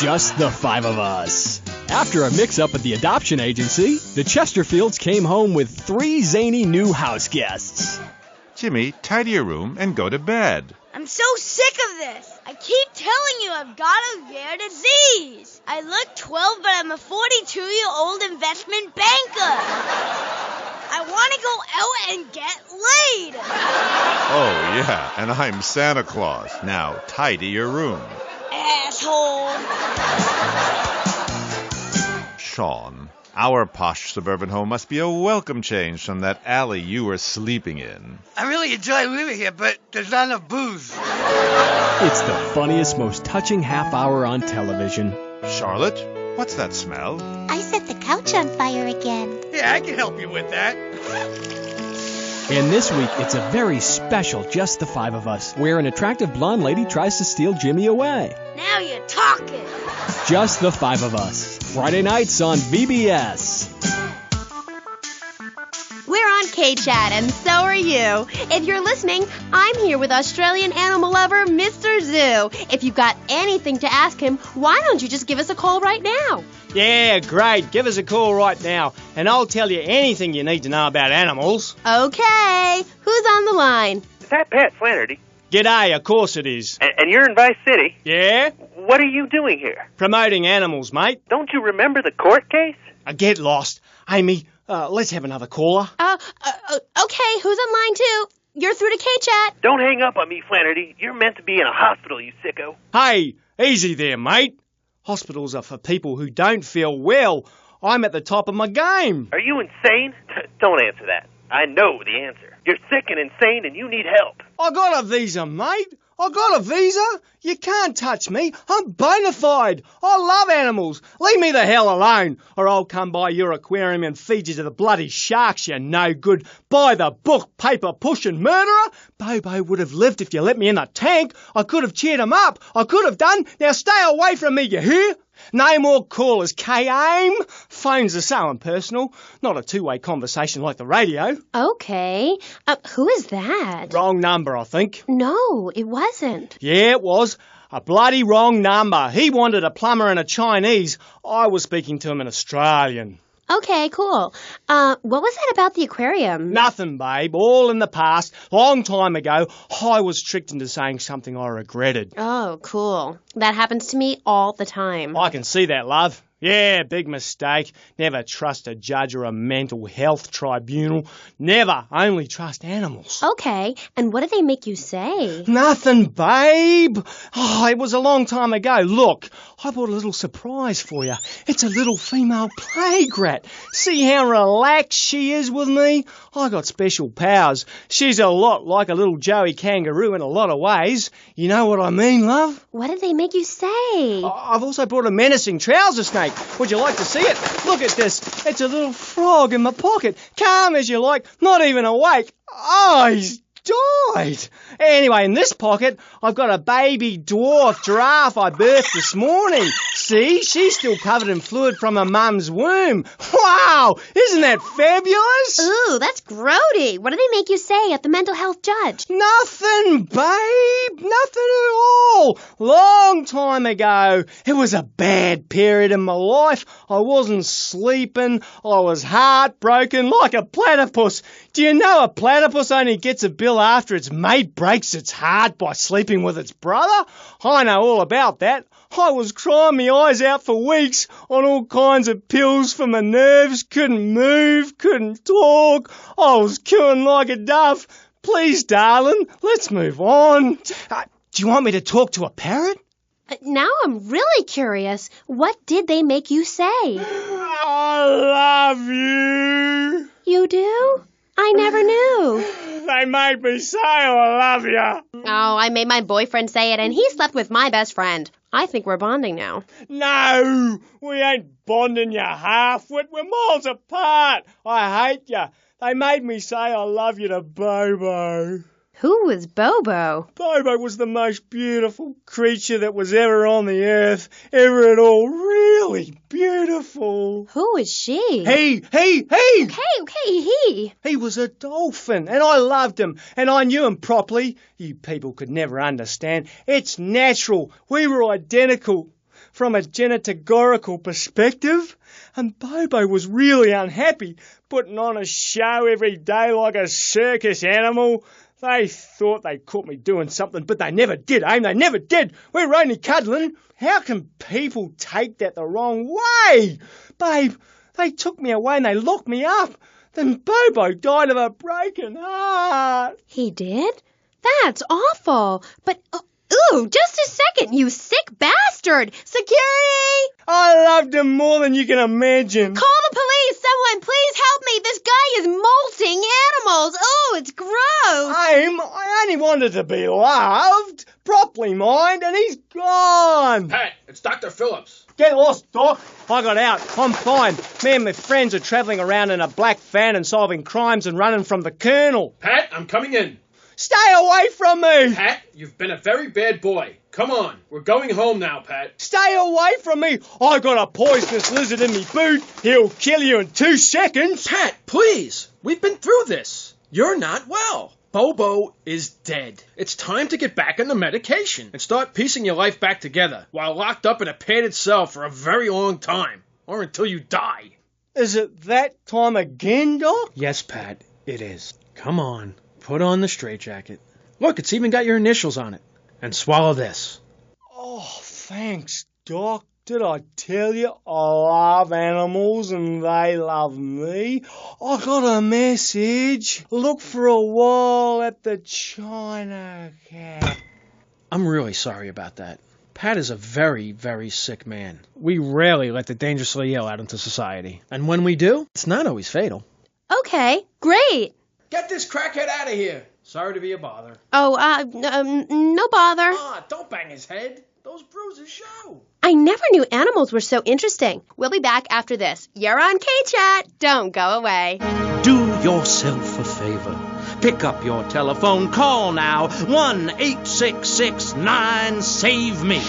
Just the 5 of us. After a mix-up at the adoption agency, the Chesterfields came home with 3 zany new house guests. Jimmy, tidy your room and go to bed. I'm so sick of this. I keep telling you I've got a rare disease. I look 12, but I'm a 42-year-old investment banker. I want to go out and get laid. Oh, yeah, and I'm Santa Claus. Now, tidy your room. Asshole. Sean, our posh suburban home must be a welcome change from that alley you were sleeping in. I really enjoy living here, but there's not enough booze. It's the funniest, most touching half hour on television. Charlotte, what's that smell? I set the couch on fire again. Yeah, I can help you with that. And this week, it's a very special Just the 5 of Us, where an attractive blonde lady tries to steal Jimmy away. Now you're talking. Just the 5 of Us. Friday nights on VBS. We're on Kchat, and so are you. If you're listening, I'm here with Australian animal lover, Mr. Zoo. If you've got anything to ask him, why don't you just give us a call right now? Yeah, great. Give us a call right now, and I'll tell you anything you need to know about animals. Okay. Who's on the line? Is that Pat Flannery? G'day, of course it is. And you're in Vice City? Yeah? What are you doing here? Promoting animals, mate. Don't you remember the court case? I get lost. Amy, let's have another caller. Okay, who's on line 2? You're through to Kchat. Don't hang up on me, Flannery. You're meant to be in a hospital, you sicko. Hey, easy there, mate. Hospitals are for people who don't feel well. I'm at the top of my game. Are you insane? Don't answer that. I know the answer. You're sick and insane and you need help. I got a visa, mate. I got a visa. You can't touch me. I'm bona fide. I love animals. Leave me the hell alone, or I'll come by your aquarium and feed you to the bloody sharks, you no good, by the book paper pushing murderer. Bobo would have lived if you let me in the tank. I could have cheered him up. I could have done. Now stay away from me, you hear? No more callers, K-Aim. Phones are so impersonal. Not a two-way conversation like the radio. Okay. Who is that? Wrong number, I think. No, it wasn't. Yeah, it was. A bloody wrong number. He wanted a plumber and a Chinese. I was speaking to him in Australian. Okay, cool. What was that about the aquarium? Nothing, babe. All in the past. Long time ago, I was tricked into saying something I regretted. Oh, cool. That happens to me all the time. I can see that, love. Yeah, big mistake. Never trust a judge or a mental health tribunal. Never. Only trust animals. Okay, and what did they make you say? Nothing, babe. Oh, it was a long time ago. Look, I brought a little surprise for you. It's a little female plague rat. See how relaxed she is with me? I got special powers. She's a lot like a little Joey kangaroo in a lot of ways. You know what I mean, love? What did they make you say? I've also brought a menacing trouser snake. Would you like to see it? Look at this. It's a little frog in my pocket. Calm as you like, not even awake. Oh, he's died. Anyway, in this pocket, I've got a baby dwarf giraffe I birthed this morning. See, she's still covered in fluid from her mum's womb. Wow, isn't that fabulous? Ooh, that's grody. What did they make you say at the mental health judge? Nothing, babe. Nothing at all. Long time ago. It was a bad period in my life. I wasn't sleeping. I was heartbroken like a platypus. Do you know a platypus only gets a bill after its mate breaks its heart by sleeping with its brother? I know all about that. I was crying my eyes out for weeks on all kinds of pills for my nerves, couldn't move, couldn't talk. I was cooing like a dove. Please, darling, let's move on. Do you want me to talk to a parrot? Now I'm really curious. What did they make you say? I love you. You do? I never knew. They made me say I love you. Oh, I made my boyfriend say it, and he slept with my best friend. I think we're bonding now. No, we ain't bonding, you half-wit. We're miles apart. I hate you. They made me say I love you to Bobo. Who was Bobo? Bobo was the most beautiful creature that was ever on the earth, ever at all. Really beautiful. Who is she? He! Okay, he. He was a dolphin, and I loved him, and I knew him properly. You people could never understand. It's natural. We were identical from a genetagorical perspective. And Bobo was really unhappy, putting on a show every day like a circus animal. They thought they caught me doing something, but they never did, Aim. They never did. We were only cuddling. How can people take that the wrong way? Babe, they took me away and they locked me up. Then Bobo died of a broken heart. He did? That's awful. But, ooh, just a second, you sick bastard. Security! I loved him more than you can imagine. Call the police! Someone, please help me! This guy is molting animals! Oh, it's gross! Aim, I only wanted to be loved, properly mind, and he's gone. Pat, it's Dr. Phillips. Get lost, Doc. I got out. I'm fine. Me and my friends are travelling around in a black van and solving crimes and running from the Colonel. Pat, I'm coming in. Stay away from me! Pat, you've been a very bad boy. Come on, we're going home now, Pat. Stay away from me! I got a poisonous lizard in me boot. He'll kill you in 2 seconds. Pat, please. We've been through this. You're not well. Bobo is dead. It's time to get back on the medication and start piecing your life back together while locked up in a padded cell for a very long time. Or until you die. Is it that time again, Doc? Yes, Pat, it is. Come on. Put on the straitjacket. Look, it's even got your initials on it. And swallow this. Oh, thanks, Doc. Did I tell you I love animals and they love me? I got a message. Look for a while at the China Cat. I'm really sorry about that. Pat is a very, very sick man. We rarely let the dangerously ill out into society. And when we do, it's not always fatal. Okay, great. Get this crackhead out of here. Sorry to be a bother. Oh, no bother. Don't bang his head. Those bruises show. I never knew animals were so interesting. We'll be back after this. You're on Kchat. Don't go away. Do yourself a favor. Pick up your telephone. Call now. 1-866-9-SAVE-ME.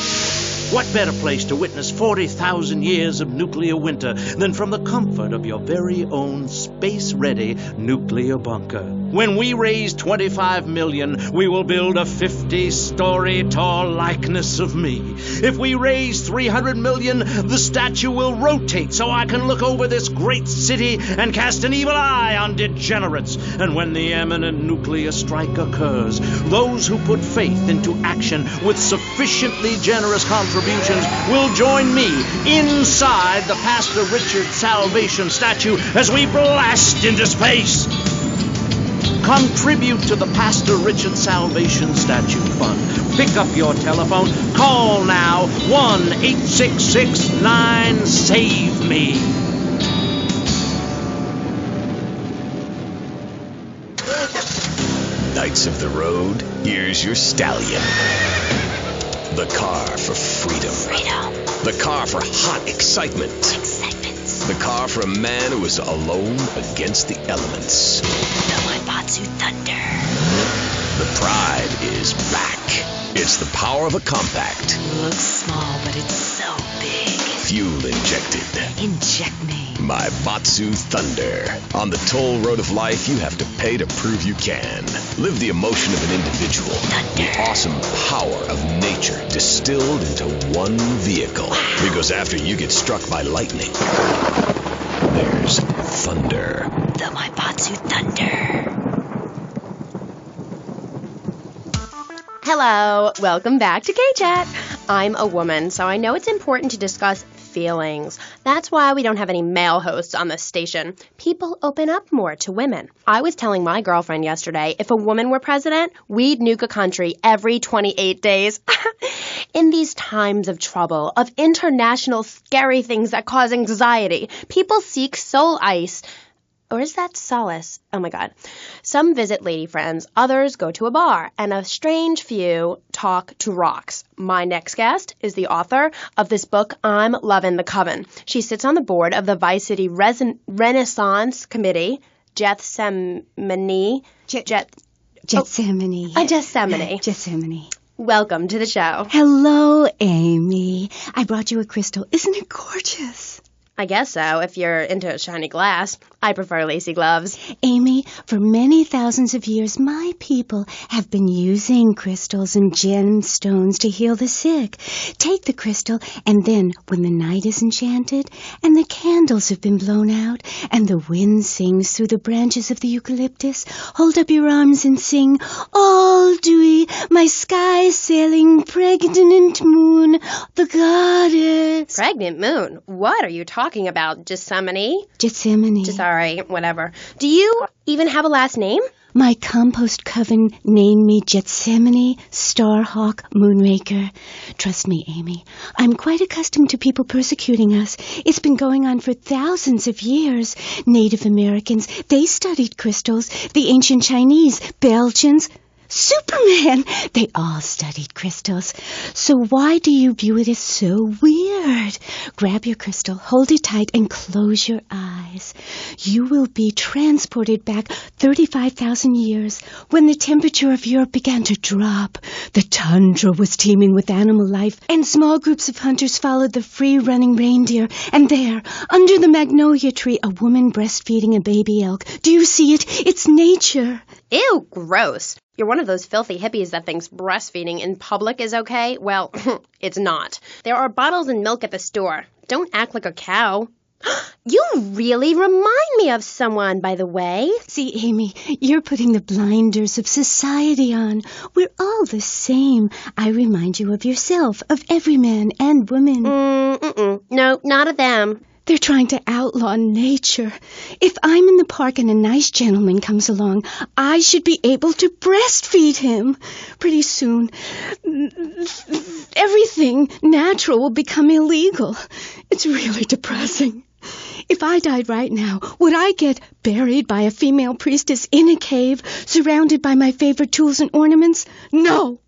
What better place to witness 40,000 years of nuclear winter than from the comfort of your very own space-ready nuclear bunker? When we raise $25 million, we will build a 50-story tall likeness of me. If we raise $300 million, the statue will rotate so I can look over this great city and cast an evil eye on degenerates. And when the imminent nuclear strike occurs, those who put faith into action with sufficiently generous contributions will join me inside the Pastor Richard Salvation statue as we blast into space. Contribute to the Pastor Richard Salvation Statue Fund. Pick up your telephone. Call now. 1-866-9-SAVE-ME. Knights of the road, here's your stallion. The car for freedom. The car for hot excitement. The car for a man who is alone against the elements. The Maibatsu Thunder. The pride is back. It's the power of a compact. Looks small, but it's so big. Fuel injected. Inject me. Maibatsu Thunder. On the toll road of life, you have to pay to prove you can. Live the emotion of an individual. Thunder. The awesome power of nature distilled into one vehicle. Wow. Because after you get struck by lightning, there's thunder. The Maibatsu Thunder. Hello, welcome back to Kchat. I'm a woman, so I know it's important to discuss feelings. That's why we don't have any male hosts on this station. People open up more to women. I was telling my girlfriend yesterday, if a woman were president, we'd nuke a country every 28 days. In these times of trouble, of international scary things that cause anxiety, people seek soul ice. Or is that solace? Oh my God. Some visit lady friends, others go to a bar, and a strange few talk to rocks. My next guest is the author of this book, I'm Lovin' the Coven. She sits on the board of the Vice City Renaissance Committee, Gethsemane. Gethsemane. Welcome to the show. Hello, Amy. I brought you a crystal. Isn't it gorgeous? I guess so, if you're into shiny glass. I prefer lacy gloves. Amy, for many thousands of years, my people have been using crystals and gemstones to heal the sick. Take the crystal, and then, when the night is enchanted, and the candles have been blown out, and the wind sings through the branches of the eucalyptus, hold up your arms and sing, all dewy, my sky-sailing pregnant moon, the goddess. Pregnant moon? What are you talking about, Gethsemane? Sorry, whatever. Do you even have a last name? My compost coven named me Gethsemane Starhawk Moonraker. Trust me, Amy, I'm quite accustomed to people persecuting us. It's been going on for thousands of years. Native Americans, they studied crystals. The ancient Chinese, Belgians, Superman, they all studied crystals. So why do you view it as so weird? Grab your crystal, hold it tight, and close your eyes. You will be transported back 35,000 years when the temperature of Europe began to drop. The tundra was teeming with animal life, and small groups of hunters followed the free-running reindeer. And there, under the magnolia tree, a woman breastfeeding a baby elk. Do you see it? It's nature. Ew, gross. You're one of those filthy hippies that thinks breastfeeding in public is okay? Well, it's not. There are bottles and milk at the store. Don't act like a cow. You really remind me of someone, by the way. See, Amy, you're putting the blinders of society on. We're all the same. I remind you of yourself, of every man and woman. No, not of them. They're trying to outlaw nature. If I'm in the park and a nice gentleman comes along, I should be able to breastfeed him. Pretty soon, everything natural will become illegal. It's really depressing. If I died right now, would I get buried by a female priestess in a cave, surrounded by my favorite tools and ornaments? No!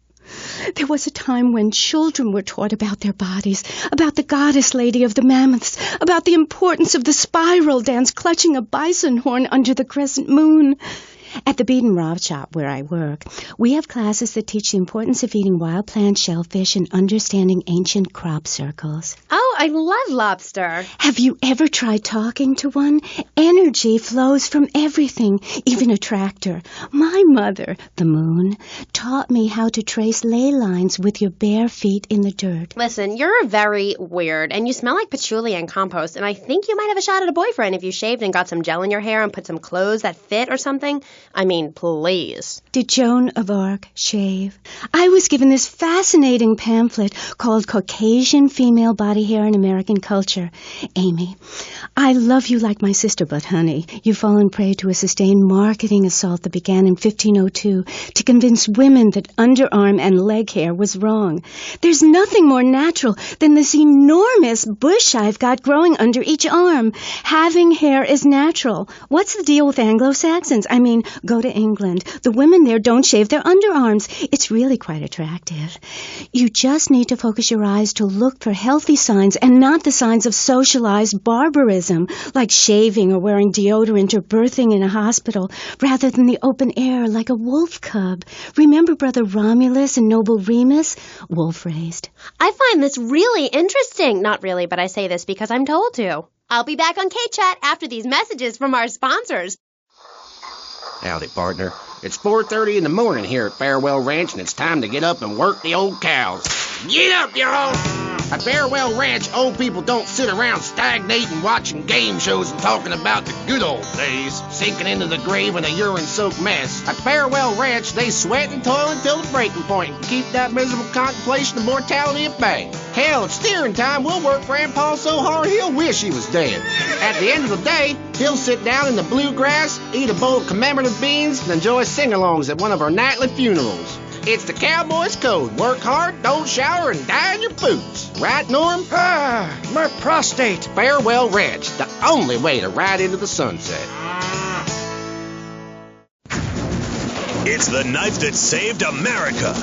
There was a time when children were taught about their bodies, about the goddess lady of the mammoths, about the importance of the spiral dance clutching a bison horn under the crescent moon. At the Beeden Rob shop where I work, we have classes that teach the importance of eating wild plants, shellfish, and understanding ancient crop circles. Oh, I love lobster. Have you ever tried talking to one? Energy flows from everything, even a tractor. My mother, the moon, taught me how to trace ley lines with your bare feet in the dirt. Listen, you're very weird, and you smell like patchouli and compost, and I think you might have a shot at a boyfriend if you shaved and got some gel in your hair and put some clothes that fit or something. I mean, please. Did Joan of Arc shave? I was given this fascinating pamphlet called Caucasian Female Body Hair in American Culture. Amy, I love you like my sister, but honey, you've fallen prey to a sustained marketing assault that began in 1502 to convince women that underarm and leg hair was wrong. There's nothing more natural than this enormous bush I've got growing under each arm. Having hair is natural. What's the deal with Anglo-Saxons? I mean, go to England. The women there don't shave their underarms. It's really quite attractive. You just need to focus your eyes to look for healthy signs and not the signs of socialized barbarism, like shaving or wearing deodorant or birthing in a hospital, rather than the open air like a wolf cub. Remember Brother Romulus and Noble Remus? Wolf-raised. I find this really interesting. Not really, but I say this because I'm told to. I'll be back on Kchat after these messages from our sponsors. Howdy, partner. It's 4:30 in the morning here at Farewell Ranch, and it's time to get up and work the old cows. Get up, y'all! At Farewell Ranch, old people don't sit around stagnating, watching game shows and talking about the good old days, sinking into the grave in a urine-soaked mess. At Farewell Ranch, they sweat and toil until the breaking point and keep that miserable contemplation of mortality at bay. Hell, at steering time, we'll work Grandpa so hard he'll wish he was dead. At the end of the day, he'll sit down in the bluegrass, eat a bowl of commemorative beans, and enjoy sing-alongs at one of our nightly funerals. It's the cowboy's code. Work hard, don't shower, and die in your boots. Right, Norm? My prostate. Farewell Ranch, the only way to ride into the sunset. It's the knife that saved America.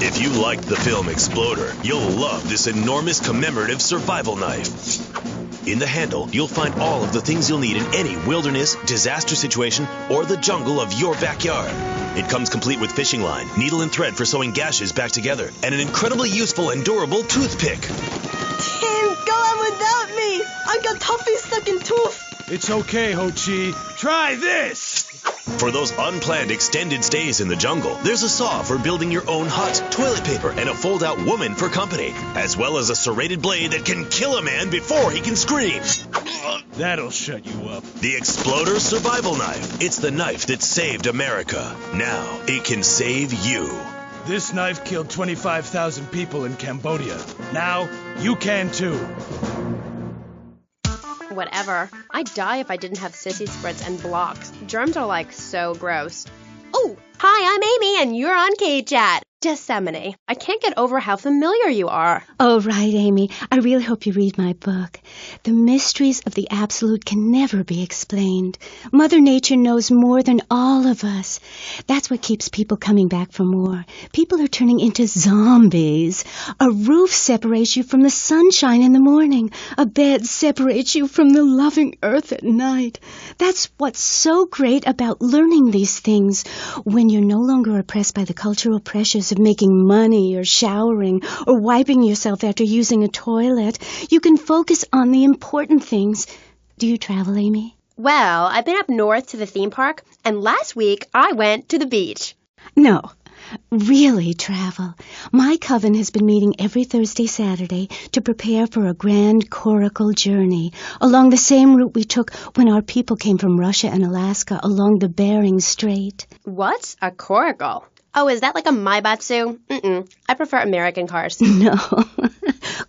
If you liked the film Exploder, you'll love this enormous commemorative survival knife. In the handle, you'll find all of the things you'll need in any wilderness, disaster situation, or the jungle of your backyard. It comes complete with fishing line, needle and thread for sewing gashes back together, and an incredibly useful and durable toothpick. Tim, go on without me. I got toffee stuck in tooth. It's okay, Ho-Chi. Try this! For those unplanned extended stays in the jungle, there's a saw for building your own hut, toilet paper, and a fold-out woman for company, as well as a serrated blade that can kill a man before he can scream. That'll shut you up. The Exploder Survival Knife. It's the knife that saved America. Now, it can save you. This knife killed 25,000 people in Cambodia. Now, you can too. Whatever. I'd die if I didn't have sissy spritz and blocks. Germs are like so gross. Oh, hi, I'm Amy and you're on Kchat. Gethsemane. I can't get over how familiar you are. Oh, right, Amy. I really hope you read my book. The mysteries of the absolute can never be explained. Mother Nature knows more than all of us. That's what keeps people coming back for more. People are turning into zombies. A roof separates you from the sunshine in the morning. A bed separates you from the loving earth at night. That's what's so great about learning these things. When you're no longer oppressed by the cultural pressures of making money or showering or wiping yourself after using a toilet, you can focus on the important things. Do you travel, Amy? Well, I've been up north to the theme park, and last week I went to the beach. No, really travel. My coven has been meeting every Thursday, Saturday to prepare for a grand coracle journey along the same route we took when our people came from Russia and Alaska along the Bering Strait. What's a coracle? Oh, is that like a Maibatsu? I prefer American cars. No.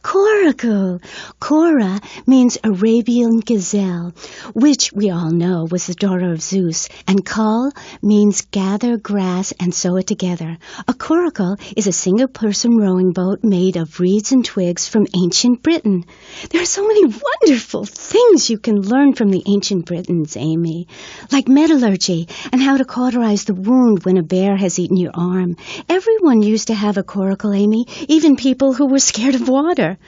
Coracle. Cora means Arabian gazelle, which we all know was the daughter of Zeus, and Kal means gather grass and sew it together. A coracle is a single-person rowing boat made of reeds and twigs from ancient Britain. There are so many wonderful things you can learn from the ancient Britons, Amy, like metallurgy and how to cauterize the wound when a bear has eaten your arm. Everyone used to have a coracle, Amy, even people who were scared of water.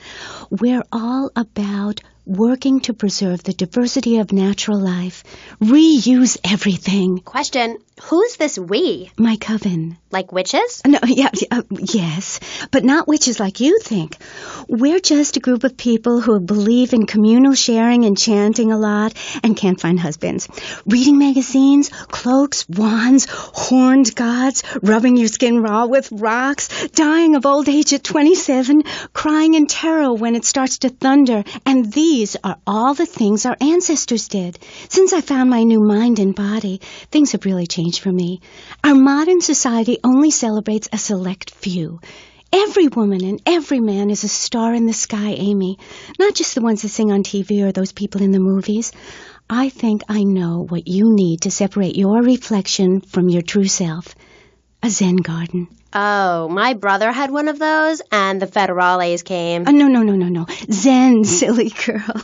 We're all about working to preserve the diversity of natural life. Reuse everything. Question, who's this we? My coven. Like witches? No, yes, but not witches like you think. We're just a group of people who believe in communal sharing and chanting a lot and can't find husbands. Reading magazines, cloaks, wands, horned gods, rubbing your skin raw with rocks, dying of old age at 27, crying in terror when it starts to thunder. And these are all the things our ancestors did. Since I found my new mind and body, things have really changed for me. Our modern society only celebrates a select few. Every woman and every man is a star in the sky, Amy. Not just the ones that sing on TV or those people in the movies. I think I know what you need to separate your reflection from your true self. A Zen garden. Oh, my brother had one of those, and the federales came. No. Zen, silly girl.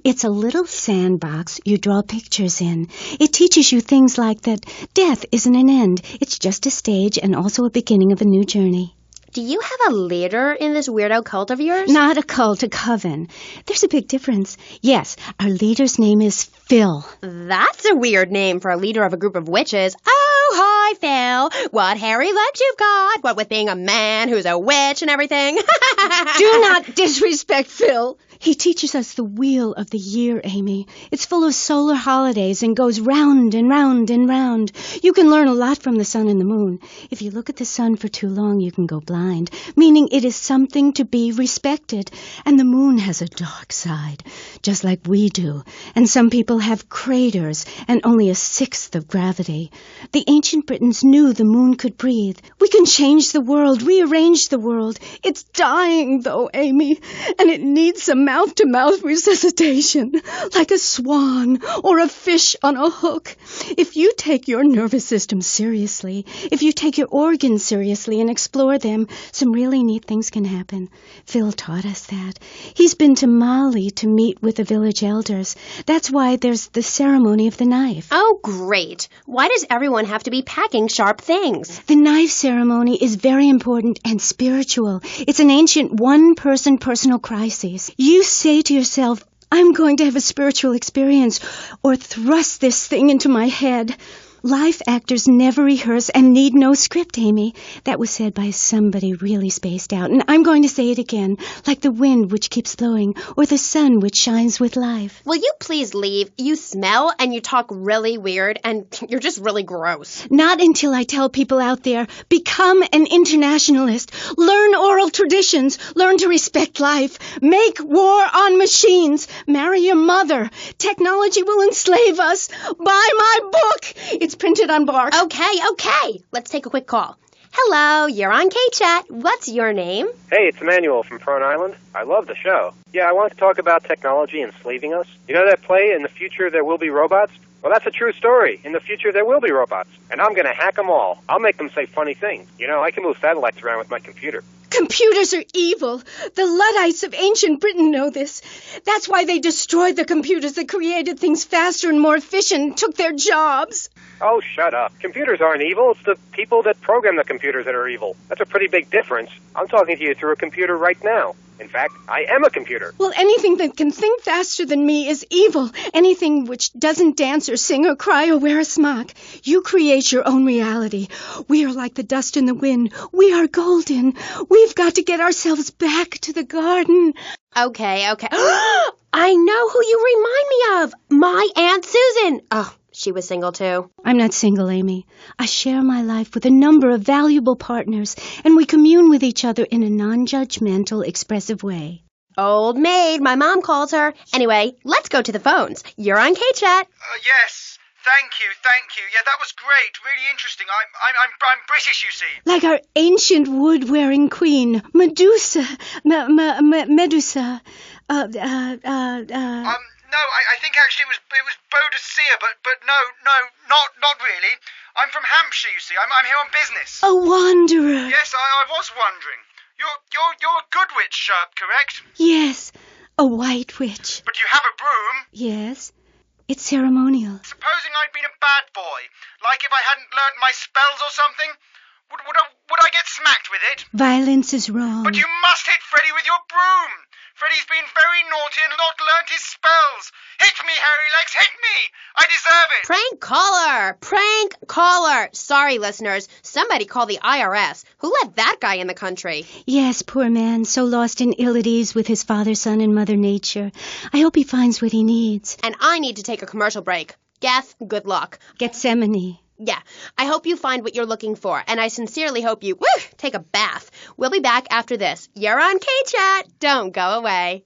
It's a little sandbox you draw pictures in. It teaches you things like that death isn't an end. It's just a stage and also a beginning of a new journey. Do you have a leader in this weirdo cult of yours? Not a cult, a coven. There's a big difference. Yes, our leader's name is Phil. That's a weird name for a leader of a group of witches. Oh, hi, Phil. What hairy legs you've got. What with being a man who's a witch and everything. Do not disrespect Phil. He teaches us the wheel of the year, Amy. It's full of solar holidays and goes round and round and round. You can learn a lot from the sun and the moon. If you look at the sun for too long, you can go blind, meaning it is something to be respected. And the moon has a dark side, just like we do. And some people have craters and only a sixth of gravity. The ancient Britons knew the moon could breathe. We can change the world, rearrange the world. It's dying, though, Amy, and it needs some mouth-to-mouth resuscitation, like a swan or a fish on a hook. If you take your nervous system seriously, if you take your organs seriously and explore them, some really neat things can happen. Phil taught us that. He's been to Mali to meet with the village elders. That's why there's the ceremony of the knife. Oh, great. Why does everyone have to be packing sharp things? The knife ceremony is very important and spiritual. It's an ancient one-person personal crisis. You say to yourself, I'm going to have a spiritual experience, or thrust this thing into my head. Life actors never rehearse and need no script, Amy. That was said by somebody really spaced out, and I'm going to say it again, like the wind which keeps blowing, or the sun which shines with life. Will you please leave? You smell and you talk really weird, and you're just really gross. Not until I tell people out there, become an internationalist. Learn oral traditions. Learn to respect life. Make war on machines. Marry your mother. Technology will enslave us. Buy my book. It's printed on bark. Okay. Let's take a quick call. Hello, you're on Kchat. What's your name? Hey, it's Emmanuel from Prone Island. I love the show. Yeah, I wanted to talk about technology enslaving us. You know that play, In the Future There Will Be Robots? Well, that's a true story. In the future, there will be robots. And I'm going to hack them all. I'll make them say funny things. You know, I can move satellites around with my computer. Computers are evil. The Luddites of ancient Britain know this. That's why they destroyed the computers that created things faster and more efficient and took their jobs. Oh, shut up. Computers aren't evil. It's the people that program the computers that are evil. That's a pretty big difference. I'm talking to you through a computer right now. In fact, I am a computer. Well, anything that can think faster than me is evil. Anything which doesn't dance or sing or cry or wear a smock. You create your own reality. We are like the dust in the wind. We are golden. We've got to get ourselves back to the garden. Okay. I know who you remind me of. My Aunt Susan. Oh, she was single too. I'm not single, Amy. I share my life with a number of valuable partners, and we commune with each other in a non-judgmental, expressive way. Old maid, my mom calls her. Anyway, let's go to the phones. You're on Kchat. Yes. Thank you. Yeah, that was great. Really interesting. I'm British, you see. Like our ancient wood-wearing queen, Medusa. Medusa. No, I think actually it was Boadicea, but no, not really. I'm from Hampshire, you see. I'm here on business. A wanderer. Yes, I was wondering. You're a good witch, correct? Yes, a white witch. But you have a broom. Yes, it's ceremonial. Supposing I'd been a bad boy, like if I hadn't learnt my spells or something, would I get smacked with it? Violence is wrong. But you must hit Freddy with your broom. Freddy's been very naughty and not learnt his spells. Hit me, Hairy Legs, hit me! I deserve it! Prank caller! Prank caller! Sorry, listeners. Somebody call the IRS. Who let that guy in the country? Yes, poor man, so lost and ill at ease with his father, son, and Mother Nature. I hope he finds what he needs. And I need to take a commercial break. Geth, good luck. Gethsemane. Yeah, I hope you find what you're looking for, and I sincerely hope you take a bath. We'll be back after this. You're on Kchat. Don't go away.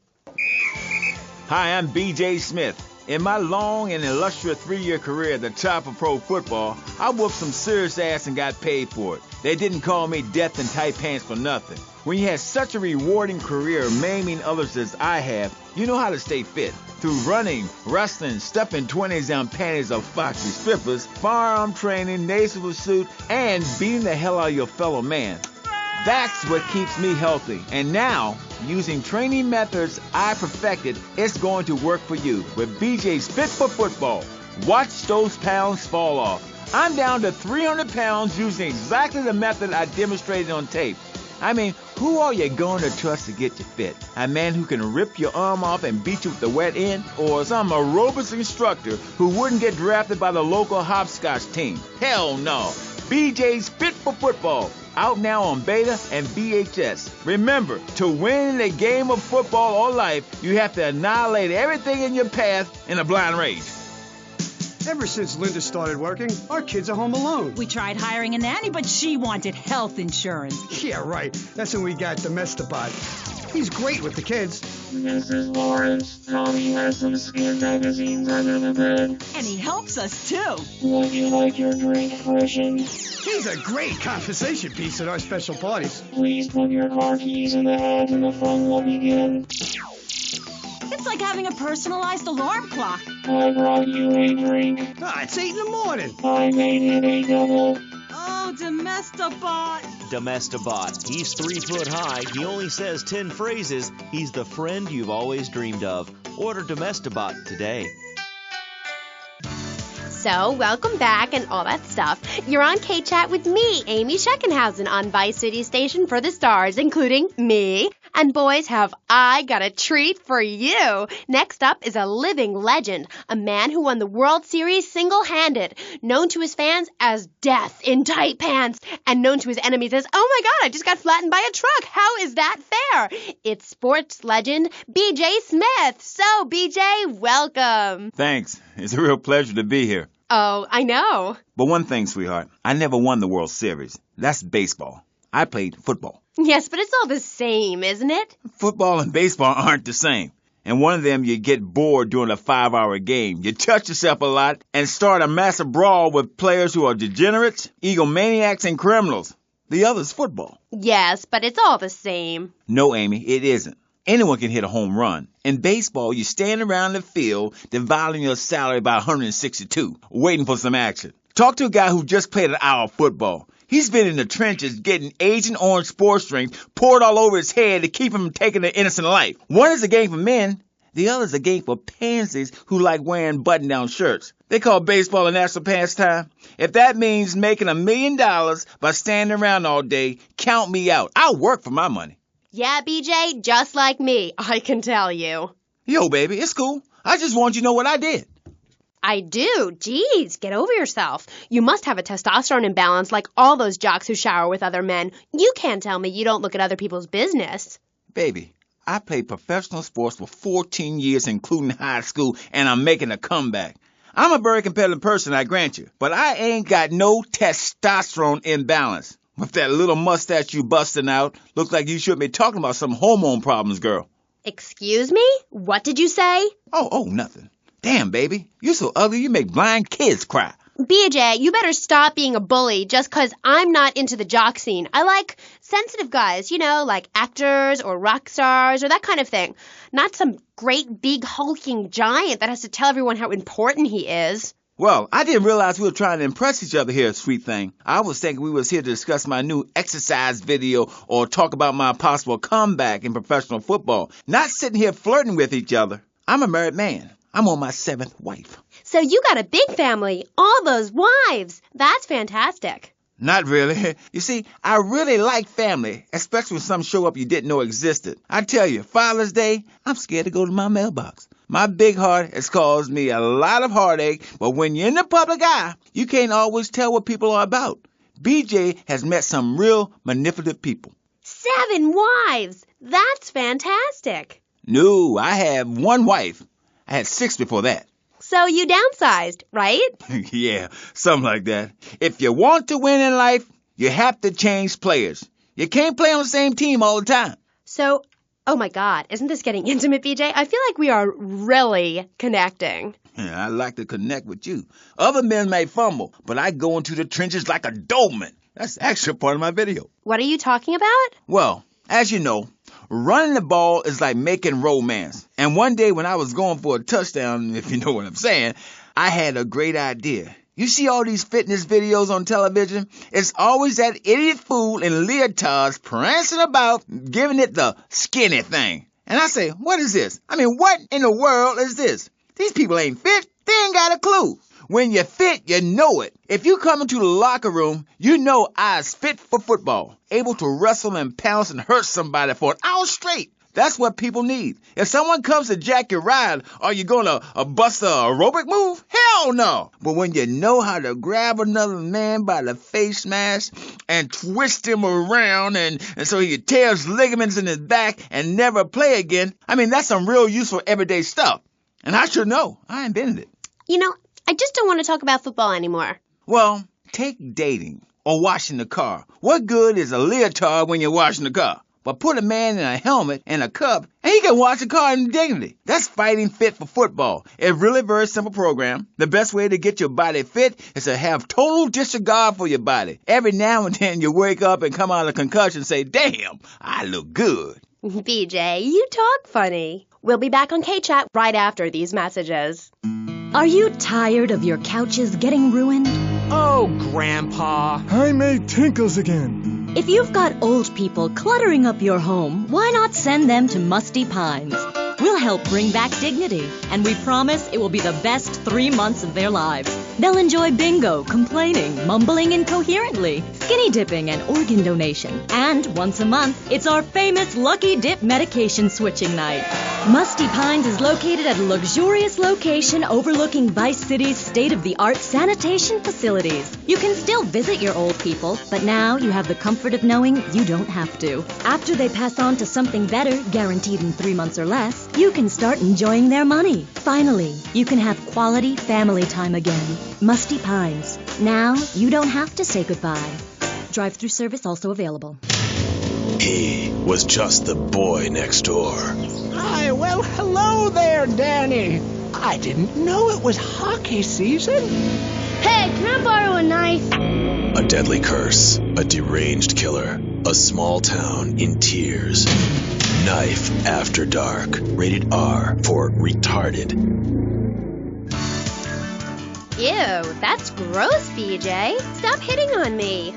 Hi, I'm B.J. Smith. In my long and illustrious 3-year career at the top of pro football, I whooped some serious ass and got paid for it. They didn't call me Death in Tight Pants for nothing. When you have such a rewarding career maiming others as I have, you know how to stay fit. Through running, wrestling, stuffing 20s down panties of foxy strippers, firearm training, nasal pursuit, and beating the hell out of your fellow man. That's what keeps me healthy. And now, using training methods I perfected, it's going to work for you with BJ's Fit for Football. Watch those pounds fall off. I'm down to 300 pounds using exactly the method I demonstrated on tape. I mean, who are you going to trust to get you fit? A man who can rip your arm off and beat you with the wet end? Or some aerobics instructor who wouldn't get drafted by the local hopscotch team? Hell no. BJ's Fit for Football. Out now on beta and VHS. Remember, to win a game of football or life, you have to annihilate everything in your path in a blind race. Ever since Linda started working, our kids are home alone. We tried hiring a nanny, but she wanted health insurance. Yeah, right. That's when we got Domestabot. He's great with the kids. Mrs. Lawrence, Tommy has some skin magazines under the bed. And he helps us, too. Would you like your drink freshened? He's a great conversation piece at our special parties. Please put your car keys in the hat and the fun will begin. It's like having a personalized alarm clock. I brought you a drink. It's 8 in the morning. I made it a double. Oh, Domestabot. Domestabot. He's 3 foot high. He only says 10 phrases. He's the friend you've always dreamed of. Order Domestabot today. So, welcome back and all that stuff. You're on Kchat with me, Amy Scheckenhausen, on Vice City Station for the stars, including me. And boys, have I got a treat for you. Next up is a living legend, a man who won the World Series single-handed, known to his fans as Death in Tight Pants, and known to his enemies as, oh my God, I just got flattened by a truck. How is that fair? It's sports legend B.J. Smith. So, B.J., welcome. Thanks. It's a real pleasure to be here. Oh, I know. But one thing, sweetheart, I never won the World Series. That's baseball. I played football. Yes, but it's all the same, isn't it? Football and baseball aren't the same. And one of them, you get bored during a 5-hour game. You touch yourself a lot and start a massive brawl with players who are degenerates, egomaniacs, and criminals. The other's football. Yes, but it's all the same. No, Amy, it isn't. Anyone can hit a home run. In baseball, you stand around the field dividing your salary by 162, waiting for some action. Talk to a guy who just played an hour of football. He's been in the trenches getting Agent Orange sports drinks poured all over his head to keep him from taking an innocent life. One is a game for men. The other is a game for pansies who like wearing button-down shirts. They call baseball a national pastime. If that means making $1 million by standing around all day, count me out. I'll work for my money. Yeah, BJ, just like me, I can tell you. Yo, baby, it's cool. I just want you to know what I did. I do. Jeez, get over yourself. You must have a testosterone imbalance like all those jocks who shower with other men. You can't tell me you don't look at other people's business. Baby, I played professional sports for 14 years, including high school, and I'm making a comeback. I'm a very competitive person, I grant you, but I ain't got no testosterone imbalance. With that little mustache you busting out, looks like you should be talking about some hormone problems, girl. Excuse me? What did you say? Oh, nothing. Damn, baby, you're so ugly you make blind kids cry. BJ, you better stop being a bully just 'cause I'm not into the jock scene. I like sensitive guys, you know, like actors or rock stars or that kind of thing. Not some great big hulking giant that has to tell everyone how important he is. Well, I didn't realize we were trying to impress each other here, sweet thing. I was thinking we was here to discuss my new exercise video or talk about my possible comeback in professional football. Not sitting here flirting with each other. I'm a married man. I'm on my 7th wife. So you got a big family. All those wives. That's fantastic. Not really. You see, I really like family, especially when some show up you didn't know existed. I tell you, Father's Day, I'm scared to go to my mailbox. My big heart has caused me a lot of heartache, but when you're in the public eye, you can't always tell what people are about. BJ has met some real manipulative people. 7 wives! That's fantastic. No, I have 1 wife. I had 6 before that. So you downsized, right? Yeah, something like that. If you want to win in life, you have to change players. You can't play on the same team all the time. So, oh my God, isn't this getting intimate, BJ? I feel like we are really connecting. Yeah, I like to connect with you. Other men may fumble, but I go into the trenches like a Doberman. That's actually part of my video. What are you talking about? Well, as you know, running the ball is like making romance. And one day when I was going for a touchdown, if you know what I'm saying, I had a great idea. You see all these fitness videos on television? It's always that idiot fool in leotards prancing about, giving it the skinny thing. And I say, what is this? I mean, what in the world is this? These people ain't fit. They ain't got a clue. When you're fit, you know it. If you come into the locker room, you know I's fit for football, able to wrestle and pounce and hurt somebody for an hour straight. That's what people need. If someone comes to jack your ride, are you going to bust a aerobic move? Hell no. But when you know how to grab another man by the face mask and twist him around and so he tears ligaments in his back and never play again, I mean, that's some real useful everyday stuff. And I should know. I invented it. You know, I just don't want to talk about football anymore. Well, take dating or washing the car. What good is a leotard when you're washing the car? But put a man in a helmet and a cup, and he can wash the car in dignity. That's fighting fit for football. It's really a very simple program. The best way to get your body fit is to have total disregard for your body. Every now and then you wake up and come out of concussion and say, damn, I look good. BJ, you talk funny. We'll be back on Kchat right after these messages. Are you tired of your couches getting ruined? Oh, Grandpa. I made tinkles again. If you've got old people cluttering up your home, why not send them to Musty Pines? We'll help bring back dignity, and we promise it will be the best 3 months of their lives. They'll enjoy bingo, complaining, mumbling incoherently, skinny dipping, and organ donation. And once a month, it's our famous Lucky Dip medication switching night. Musty Pines is located at a luxurious location overlooking Vice City's state-of-the-art sanitation facilities. You can still visit your old people, but now you have the comfort of knowing you don't have to. After they pass on to something better, guaranteed in 3 months or less, you can start enjoying their money. Finally, you can have quality family time again. Musty Pines. Now, you don't have to say goodbye. Drive-through service also available. He was just the boy next door. Hi, well, hello there, Danny. I didn't know it was hockey season. Hey, can I borrow a knife? A deadly curse, a deranged killer, a small town in tears. Knife After Dark, rated R for retarded. Ew, that's gross, BJ. Stop hitting on me.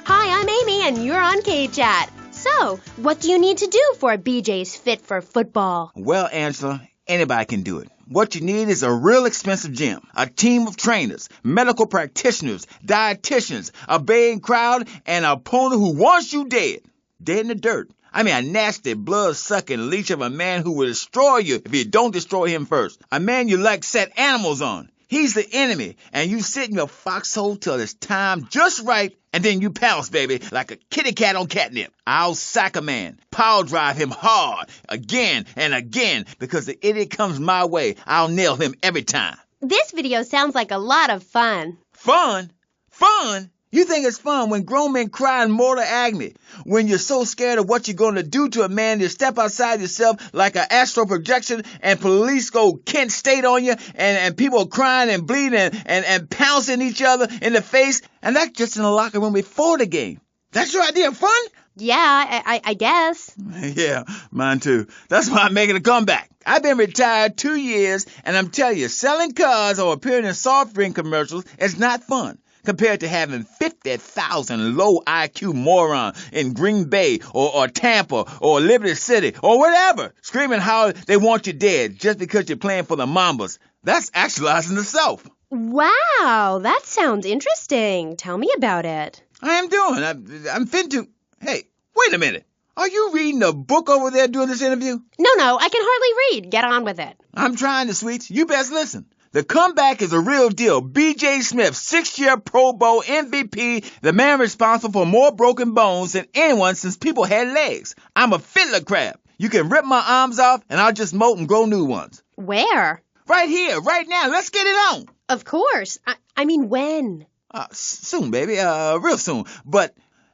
Hi, I'm Amy, and you're on Kchat. So, what do you need to do for BJ's fit for football? Well, Angela, anybody can do it. What you need is a real expensive gym, a team of trainers, medical practitioners, dietitians, a baying crowd, and an opponent who wants you dead. Dead in the dirt. I mean, a nasty, blood-sucking leech of a man who will destroy you if you don't destroy him first. A man you like set animals on. He's the enemy, and you sit in your foxhole till it's time just right, and then you pounce, baby, like a kitty cat on catnip. I'll sack a man, power drive him hard, again and again, because the idiot comes my way. I'll nail him every time. This video sounds like a lot of fun. Fun? Fun? You think it's fun when grown men cry in mortal agony, when you're so scared of what you're going to do to a man you step outside yourself like an astral projection and police go Kent State on you and people are crying and bleeding and pouncing each other in the face, and that's just in the locker room before the game. That's your idea of fun? Yeah, I guess. Yeah, mine too. That's why I'm making a comeback. I've been retired 2 years, and I'm telling you, selling cars or appearing in soft drink commercials is not fun compared to having 50,000 low IQ morons in Green Bay or Tampa or Liberty City or whatever screaming how they want you dead just because you're playing for the Mambas. That's actualizing the self. Wow, that sounds interesting. Tell me about it. I am doing. I'm fin to... Hey, wait a minute. Are you reading a book over there during this interview? No, I can hardly read. Get on with it. I'm trying to, sweets. You best listen. The comeback is a real deal. B.J. Smith, 6-year Pro Bowl MVP, the man responsible for more broken bones than anyone since people had legs. I'm a fiddler crab. You can rip my arms off, and I'll just molt and grow new ones. Where? Right here, right now. Let's get it on. Of course. I mean, when? Soon, baby. Real soon.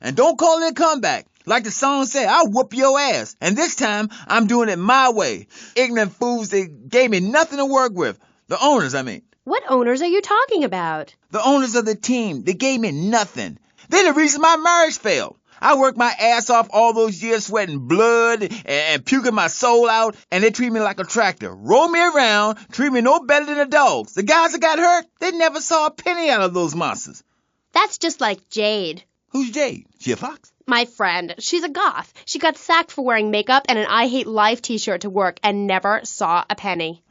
And don't call it a comeback. Like the song said, I'll whoop your ass. And this time, I'm doing it my way. Ignorant fools that gave me nothing to work with. The owners, I mean. What owners are you talking about? The owners of the team. They gave me nothing. They're the reason my marriage failed. I worked my ass off all those years sweating blood and puking my soul out, and they treat me like a tractor. Roll me around, treat me no better than the dogs. The guys that got hurt, they never saw a penny out of those monsters. That's just like Jade. Who's Jade? She a fox? My friend. She's a goth. She got sacked for wearing makeup and an I Hate Life t-shirt to work and never saw a penny.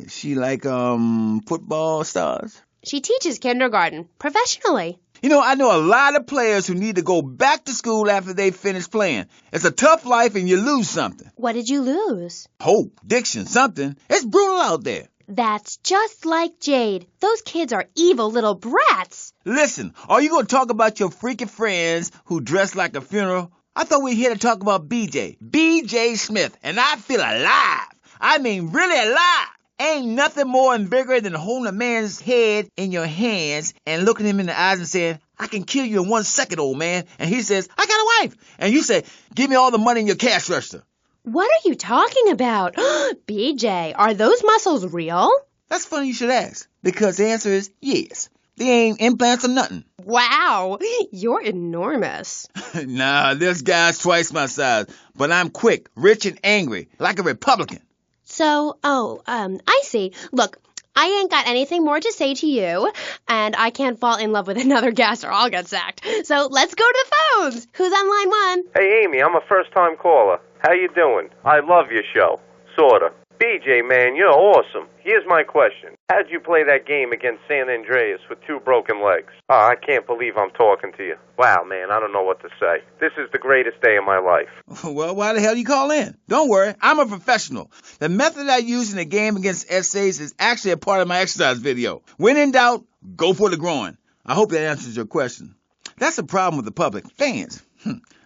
She like, football stars? She teaches kindergarten, professionally. You know, I know a lot of players who need to go back to school after they finish playing. It's a tough life and you lose something. What did you lose? Hope, diction, something. It's brutal out there. That's just like Jade. Those kids are evil little brats. Listen, are you going to talk about your freaky friends who dress like a funeral? I thought we were here to talk about B.J. B.J. Smith, and I feel alive. I mean really alive. Ain't nothing more invigorating than holding a man's head in your hands and looking him in the eyes and saying, I can kill you in 1 second, old man. And he says, I got a wife. And you say, give me all the money in your cash register. What are you talking about? BJ, are those muscles real? That's funny you should ask, because the answer is yes. They ain't implants or nothing. Wow, you're enormous. Nah, this guy's twice my size, but I'm quick, rich, and angry, like a Republican. So, I see. Look, I ain't got anything more to say to you, and I can't fall in love with another guest or I'll get sacked. So let's go to the phones. Who's on line 1? Hey, Amy, I'm a first-time caller. How you doing? I love your show. Sorta. BJ, man, you're awesome. Here's my question. How'd you play that game against San Andreas with 2 broken legs? Oh, I can't believe I'm talking to you. Wow, man, I don't know what to say. This is the greatest day of my life. Well, why the hell you call in? Don't worry, I'm a professional. The method I use in the game against essays is actually a part of my exercise video. When in doubt, go for the groin. I hope that answers your question. That's the problem with the public. Fans.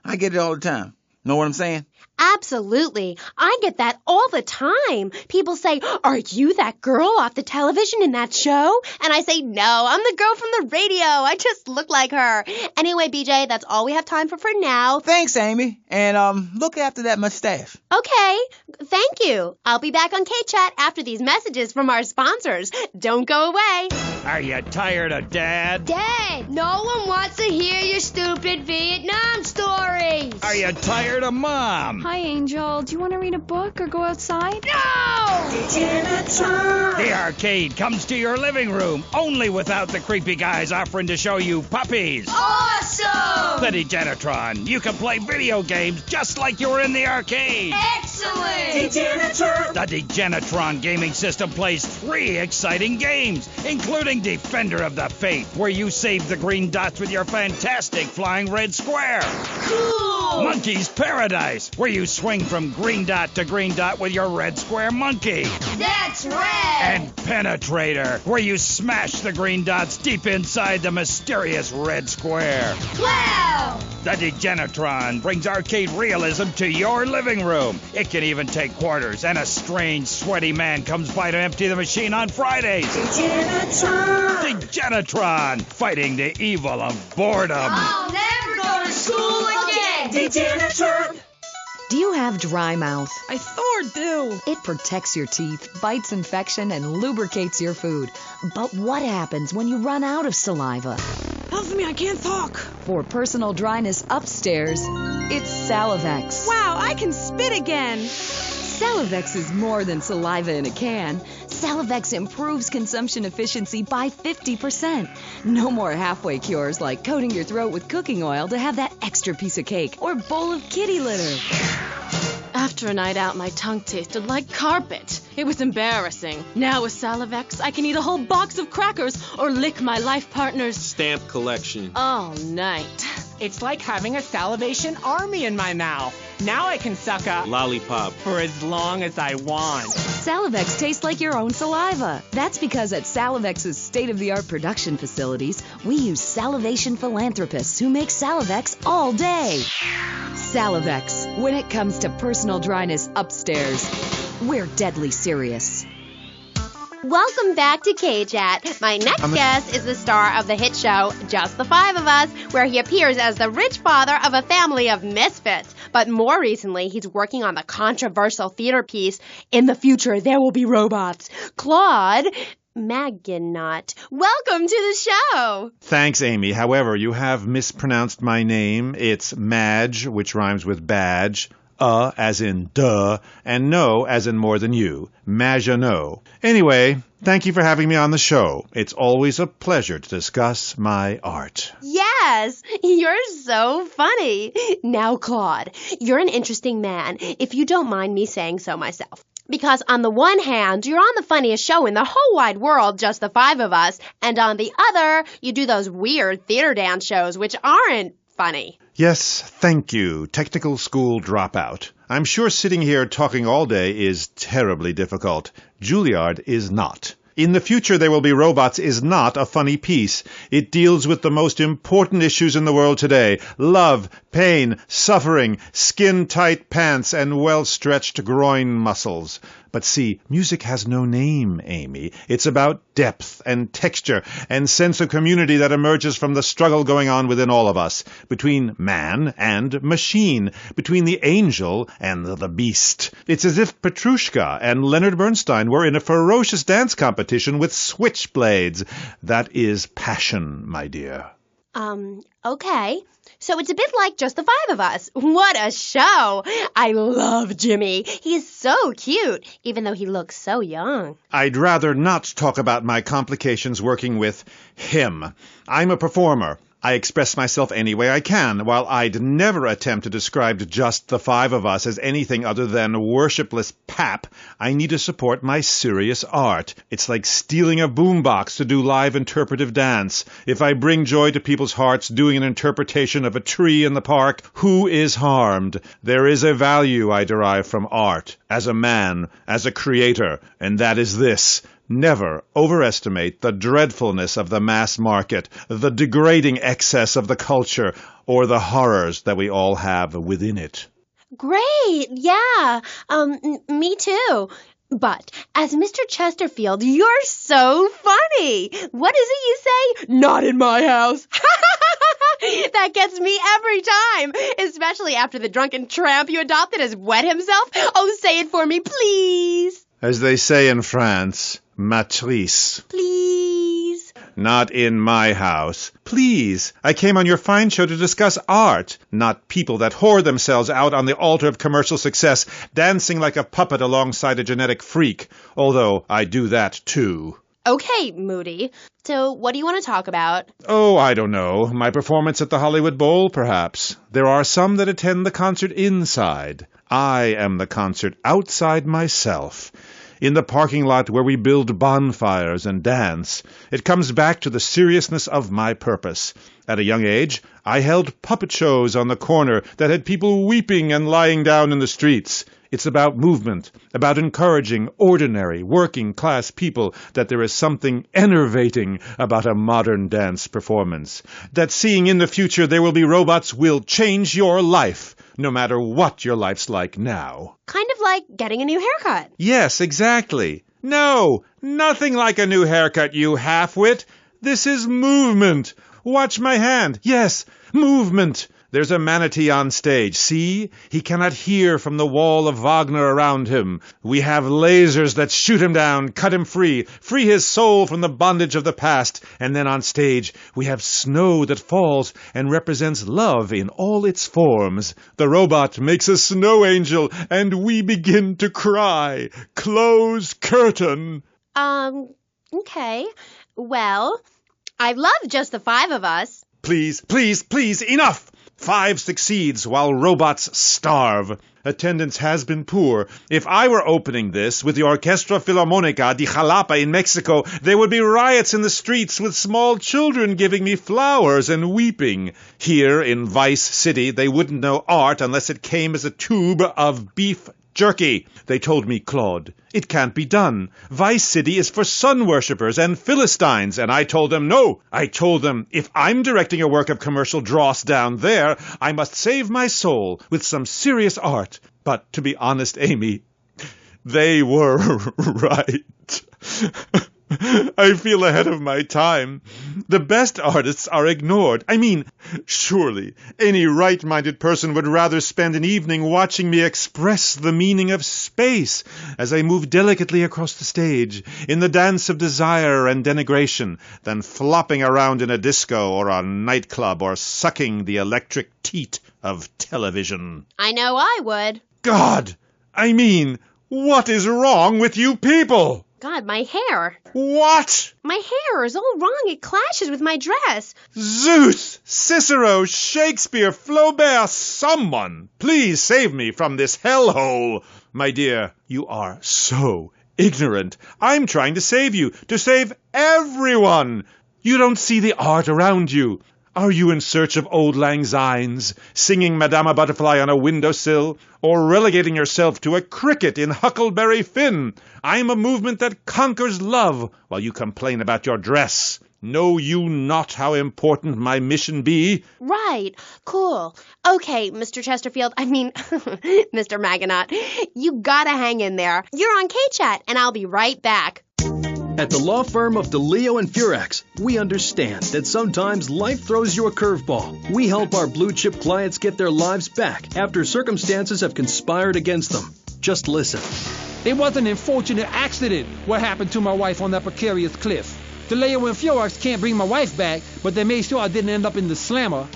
I get it all the time. Know what I'm saying? Absolutely. I get that all the time. People say, are you that girl off the television in that show? And I say, no, I'm the girl from the radio. I just look like her. Anyway, BJ, that's all we have time for now. Thanks, Amy. And look after that mustache. Okay. Thank you. I'll be back on Kchat after these messages from our sponsors. Don't go away. Are you tired of Dad? Dad, no one wants to hear your stupid Vietnam stories. Are you tired of Mom? Hi, Angel. Do you want to read a book or go outside? No! The arcade comes to your living room, only without the creepy guys offering to show you puppies. Awesome! The Degenitron. You can play video games just like you were in the arcade. Excellent! The Degenitron gaming system plays 3 exciting games, including Defender of the Faith, where you save the green dots with your fantastic flying red square. Cool! Monkey's Paradise, where you swing from green dot to green dot with your red square monkey. That's right! And Penetrator, where you smash the green dots deep inside the mysterious red square. Wow! The Degenitron brings arcade realism to your living room. It can even take quarters, and a strange, sweaty man comes by to empty the machine on Fridays. Degenitron, fighting the evil of boredom. I'll never go to school again! Do you have dry mouth? I sure do. It protects your teeth, fights infection, and lubricates your food. But what happens when you run out of saliva? Help me, I can't talk. For personal dryness upstairs, it's Salivex. Wow, I can spit again. Salivex is more than saliva in a can. Salivex improves consumption efficiency by 50%. No more halfway cures like coating your throat with cooking oil to have that extra piece of cake or bowl of kitty litter. After a night out, my tongue tasted like carpet. It was embarrassing. Now with Salivex, I can eat a whole box of crackers or lick my life partner's stamp collection all night. It's like having a salivation army in my mouth. Now I can suck a lollipop for as long as I want. Salivex tastes like your own saliva. That's because at Salivex's state-of-the-art production facilities, we use salivation philanthropists who make Salivex all day. Salivex, when it comes to personal dryness upstairs, we're deadly serious. Welcome back to Kchat. My next guest is the star of the hit show Just the Five of Us, where he appears as the rich father of a family of misfits. But more recently, he's working on the controversial theater piece, In the Future, There Will Be Robots. Claude Maginot, welcome to the show. Thanks, Amy. However, you have mispronounced my name. It's Madge, which rhymes with badge. As in duh, and no as in more than you. Maginot. Anyway, thank you for having me on the show. It's always a pleasure to discuss my art. Yes, you're so funny. Now, Claude, you're an interesting man, if you don't mind me saying so myself. Because on the one hand, you're on the funniest show in the whole wide world, Just the Five of Us, and on the other, you do those weird theater dance shows which aren't funny. Yes, thank you, technical school dropout. I'm sure sitting here talking all day is terribly difficult. Juilliard is not. In the Future There Will Be Robots is not a funny piece. It deals with the most important issues in the world today. Love, pain, suffering, skin-tight pants, and well-stretched groin muscles. But see, music has no name, Amy. It's about depth and texture and sense of community that emerges from the struggle going on within all of us, between man and machine, between the angel and the beast. It's as if Petrushka and Leonard Bernstein were in a ferocious dance competition with switchblades. That is passion, my dear. Okay. So it's a bit like Just the Five of Us. What a show! I love Jimmy. He's so cute, even though he looks so young. I'd rather not talk about my complications working with him. I'm a performer. I express myself any way I can, while I'd never attempt to describe Just the Five of Us as anything other than worshipless pap. I need to support my serious art. It's like stealing a boombox to do live interpretive dance. If I bring joy to people's hearts doing an interpretation of a tree in the park, who is harmed? There is a value I derive from art, as a man, as a creator, and that is this. Never overestimate the dreadfulness of the mass market, the degrading excess of the culture, or the horrors that we all have within it. Great, yeah, me too. But as Mr. Chesterfield, you're so funny. What is it you say? Not in my house. That gets me every time, especially after the drunken tramp you adopted has wet himself. Oh, say it for me, please. As they say in France, matrice. Please. Not in my house. Please. I came on your fine show to discuss art, not people that whore themselves out on the altar of commercial success, dancing like a puppet alongside a genetic freak, although I do that too. Okay, Moody. So what do you want to talk about? Oh, I don't know. My performance at the Hollywood Bowl, perhaps. There are some that attend the concert inside. I am the concert outside myself. In the parking lot where we build bonfires and dance. It comes back to the seriousness of my purpose. At a young age, I held puppet shows on the corner that had people weeping and lying down in the streets. It's about movement, about encouraging ordinary, working-class people that there is something enervating about a modern dance performance. That seeing in the future there will be robots will change your life, no matter what your life's like now. Kind of like getting a new haircut. Yes, exactly. No, nothing like a new haircut, you half-wit. This is movement. Watch my hand. Yes, movement. There's a manatee on stage. See? He cannot hear from the wall of Wagner around him. We have lasers that shoot him down, cut him free his soul from the bondage of the past. And then on stage, we have snow that falls and represents love in all its forms. The robot makes a snow angel, and we begin to cry. Close curtain. Okay. Well, I love Just the Five of Us. Please, please, please, enough! 5 succeeds while robots starve. Attendance has been poor. If I were opening this with the Orquestra Filarmonica de Jalapa in Mexico, there would be riots in the streets with small children giving me flowers and weeping. Here in Vice City, they wouldn't know art unless it came as a tube of beef jerky. They told me, Claude, it can't be done. Vice City is for sun worshippers and Philistines. And I told them, no. I told them, if I'm directing a work of commercial dross down there, I must save my soul with some serious art. But to be honest, Amy, they were right. I feel ahead of my time. The best artists are ignored. I mean, surely any right-minded person would rather spend an evening watching me express the meaning of space as I move delicately across the stage in the dance of desire and denigration than flopping around in a disco or a nightclub or sucking the electric teat of television. I know I would. God! I mean, what is wrong with you people? God, my hair. What? My hair is all wrong. It clashes with my dress. Zeus! Cicero! Shakespeare! Flaubert! Someone! Please save me from this hellhole! My dear, you are so ignorant. I'm trying to save you. To save everyone! You don't see the art around you. Are you in search of Auld Lang Synes, singing Madama Butterfly on a windowsill, or relegating yourself to a cricket in Huckleberry Finn? I'm a movement that conquers love, while you complain about your dress. Know you not how important my mission be? Right. Cool. Okay, Mr. Chesterfield. Mr. Maginot. You gotta hang in there. You're on Kchat, and I'll be right back. At the law firm of DeLeo and Furex, we understand that sometimes life throws you a curveball. We help our blue-chip clients get their lives back after circumstances have conspired against them. Just listen. It was an unfortunate accident what happened to my wife on that precarious cliff. DeLeo and Furex can't bring my wife back, but they made sure I didn't end up in the slammer.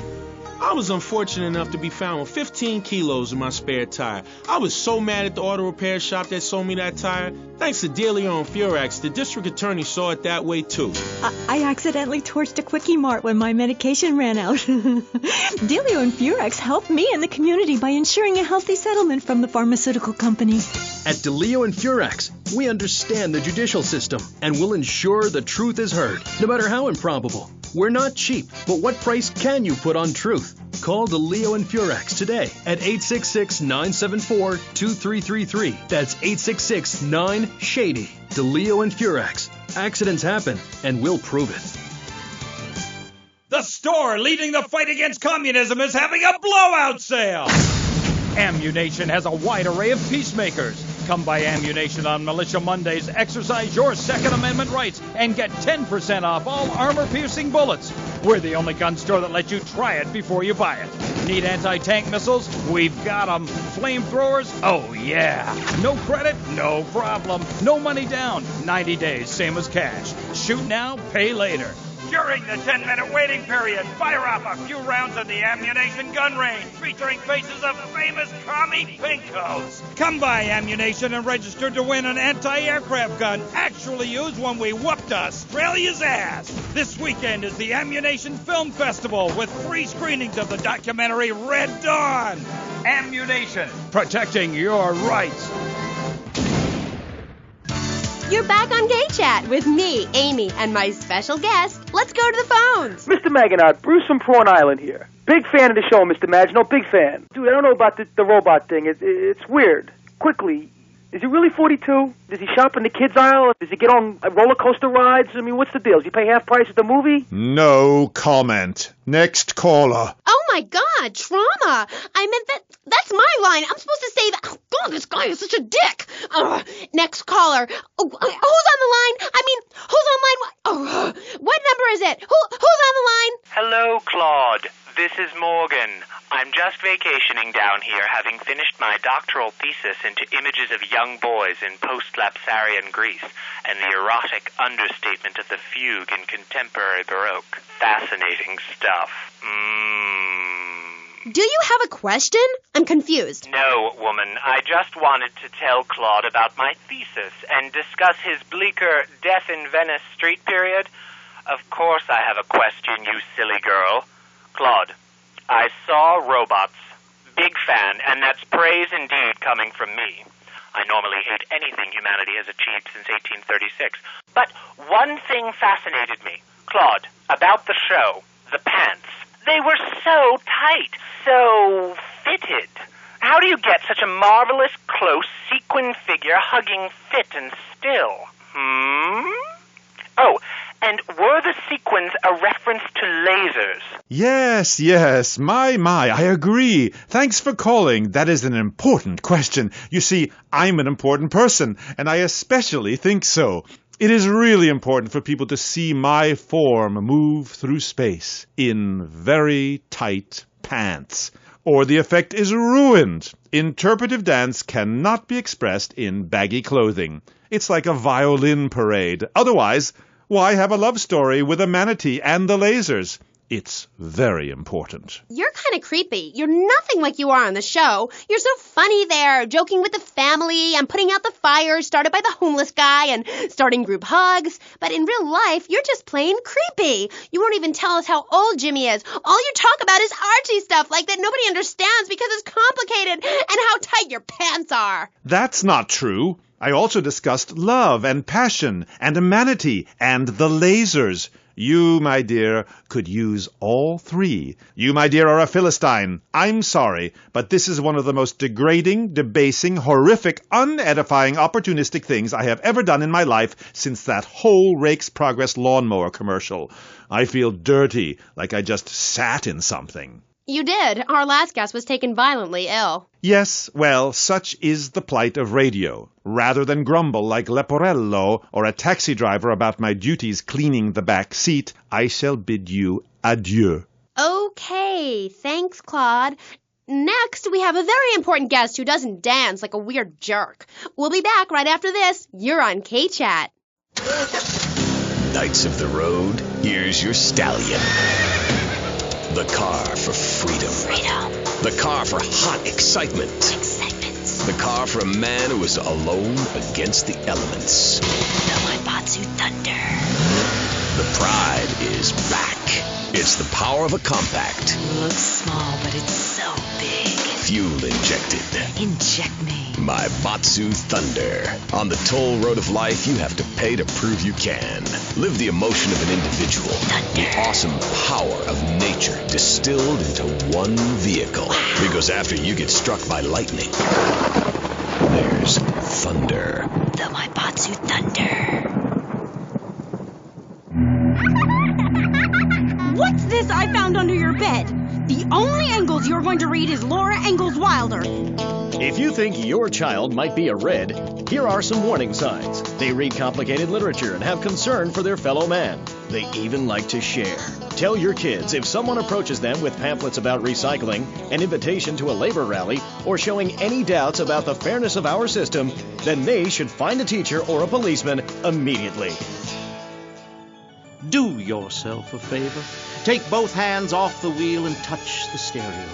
I was unfortunate enough to be found with 15 kilos in my spare tire. I was so mad at the auto repair shop that sold me that tire. Thanks to DeLeo and Furex, the district attorney saw it that way too. I accidentally torched a Quickie Mart when my medication ran out. DeLeo and Furex helped me and the community by ensuring a healthy settlement from the pharmaceutical company. At DeLeo and Furex, we understand the judicial system and will ensure the truth is heard, no matter how improbable. We're not cheap, but what price can you put on truth? Call DeLeo and Furex today at 866-974-2333. That's 866-9-SHADY. DeLeo and Furex. Accidents happen, and we'll prove it. The store leading the fight against communism is having a blowout sale! Ammunition has a wide array of peacemakers. Come by Ammunition on Militia Mondays, exercise your Second Amendment rights, and get 10% off all armor-piercing bullets. We're the only gun store that lets you try it before you buy it. Need anti-tank missiles? We've got them. Flamethrowers? Oh, yeah. No credit? No problem. No money down. 90 days, same as cash. Shoot now, pay later. During the 10-minute waiting period, fire off a few rounds at the Ammunition gun range, featuring faces of famous commie pinkos. Come by Ammunition and register to win an anti-aircraft gun actually used when we whooped Australia's ass. This weekend is the Ammunition Film Festival with free screenings of the documentary Red Dawn. Ammunition, protecting your rights. You're back on Kchat with me, Amy, and my special guest. Let's go to the phones. Mr. Maginot, Bruce from Prawn Island here. Big fan of the show, Mr. Maginot, big fan. Dude, I don't know about the robot thing. It's weird. Quickly, is he really 42? Does he shop in the kids' aisle? Does he get on roller coaster rides? I mean, what's the deal? Does he pay half price at the movie? No comment. Next caller. Oh my God, trauma! I meant that's my line. I'm supposed to say that. Oh God, this guy is such a dick. Next caller. Oh, who's on the line? Who's online? What number is it? Who's on the line? Hello, Claude. This is Morgan. I'm just vacationing down here, having finished my doctoral thesis into images of young boys in post-Lapsarian Greece and the erotic understatement of the fugue in contemporary Baroque. Fascinating stuff. Do you have a question? I'm confused. No, woman. I just wanted to tell Claude about my thesis and discuss his bleaker Death in Venice Street period. Of course I have a question, you silly girl. Claude, I saw robots big fan, and that's praise indeed coming from me. I normally hate anything humanity has achieved since 1836. But one thing fascinated me, Claude, about the show, the pants. They were so tight, so fitted. How do you get such a marvelous, close, sequin figure hugging fit and still? Oh, and were the sequins a reference to lasers? Yes, my, I agree. Thanks for calling. That is an important question. You see, I'm an important person, and I especially think so. It is really important for people to see my form move through space in very tight pants, or the effect is ruined. Interpretive dance cannot be expressed in baggy clothing. It's like a violin parade. Otherwise, why have a love story with a manatee and the lasers? It's very important. You're kind of creepy. You're nothing like you are on the show. You're so funny there, joking with the family and putting out the fires started by the homeless guy and starting group hugs. But in real life, you're just plain creepy. You won't even tell us how old Jimmy is. All you talk about is Archie stuff like that nobody understands because it's complicated and how tight your pants are. That's not true. I also discussed love and passion and a manatee and the lasers. You, my dear, could use all three. You, my dear, are a Philistine. I'm sorry, but this is one of the most degrading, debasing, horrific, unedifying, opportunistic things I have ever done in my life since that whole Rake's Progress lawnmower commercial. I feel dirty, like I just sat in something. You did. Our last guest was taken violently ill. Yes, well, such is the plight of radio. Rather than grumble like Leporello or a taxi driver about my duties cleaning the back seat, I shall bid you adieu. Okay, thanks, Claude. Next, we have a very important guest who doesn't dance like a weird jerk. We'll be back right after this. You're on Kchat. Knights of the road, here's your stallion. The car for freedom. The car for hot excitement. The car for a man who is alone against the elements. The Maibatsu Thunder. The pride is back. It's the power of a compact. Looks small, but it's so big. Fuel injected. Inject me. Maibatsu Thunder. On the toll road of life, you have to pay to prove you can. Live the emotion of an individual. Thunder. The awesome power of nature distilled into one vehicle. Wow. Because after you get struck by lightning, there's thunder. The Maibatsu Thunder. What's this I found under your bed? The only Engels you're going to read is Laura Ingalls Wilder. If you think your child might be a red, here are some warning signs. They read complicated literature and have concern for their fellow man. They even like to share. Tell your kids if someone approaches them with pamphlets about recycling, an invitation to a labor rally, or showing any doubts about the fairness of our system, then they should find a teacher or a policeman immediately. Do yourself a favor. Take both hands off the wheel and touch the stereo.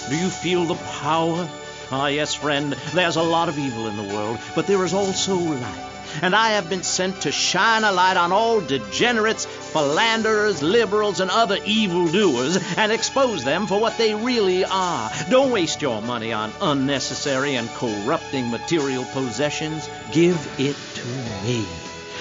Do you feel the power? Ah, yes, friend, there's a lot of evil in the world, but there is also light. And I have been sent to shine a light on all degenerates, philanderers, liberals, and other evildoers, and expose them for what they really are. Don't waste your money on unnecessary and corrupting material possessions. Give it to me.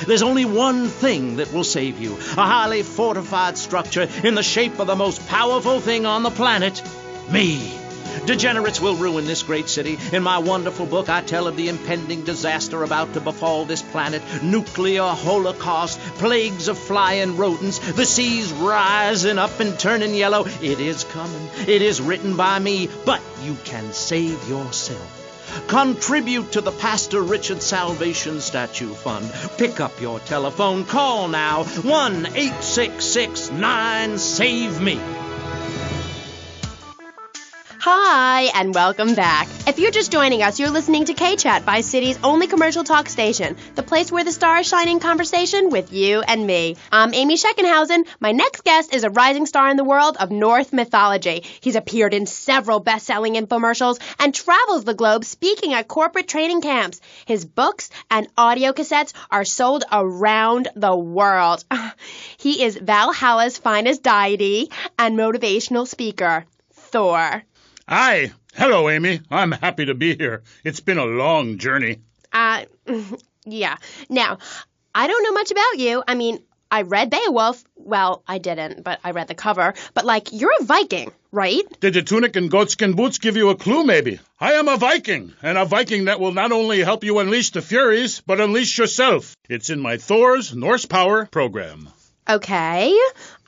There's only one thing that will save you, a highly fortified structure in the shape of the most powerful thing on the planet, me. Degenerates will ruin this great city. In my wonderful book, I tell of the impending disaster about to befall this planet. Nuclear holocaust, plagues of flying rodents, the seas rising up and turning yellow. It is coming. It is written by me, but you can save yourself. Contribute to the Pastor Richard Salvation Statue Fund. Pick up your telephone. Call now. 1-866-9-SAVE-ME. Hi, and welcome back. If you're just joining us, you're listening to Kchat, Vice City's only commercial talk station, the place where the stars shine in conversation with you and me. I'm Amy Scheckenhausen. My next guest is a rising star in the world of Norse mythology. He's appeared in several best-selling infomercials and travels the globe speaking at corporate training camps. His books and audio cassettes are sold around the world. He is Valhalla's finest deity and motivational speaker, Thor. Aye, Hello, Amy. I'm happy to be here. It's been a long journey. Yeah. Now, I don't know much about you. I mean, I read Beowulf. Well, I didn't, but I read the cover. But, like, you're a Viking, right? Did the tunic and goatskin boots give you a clue, maybe? I am a Viking, and a Viking that will not only help you unleash the Furies, but unleash yourself. It's in my Thor's Norse Power program. Okay.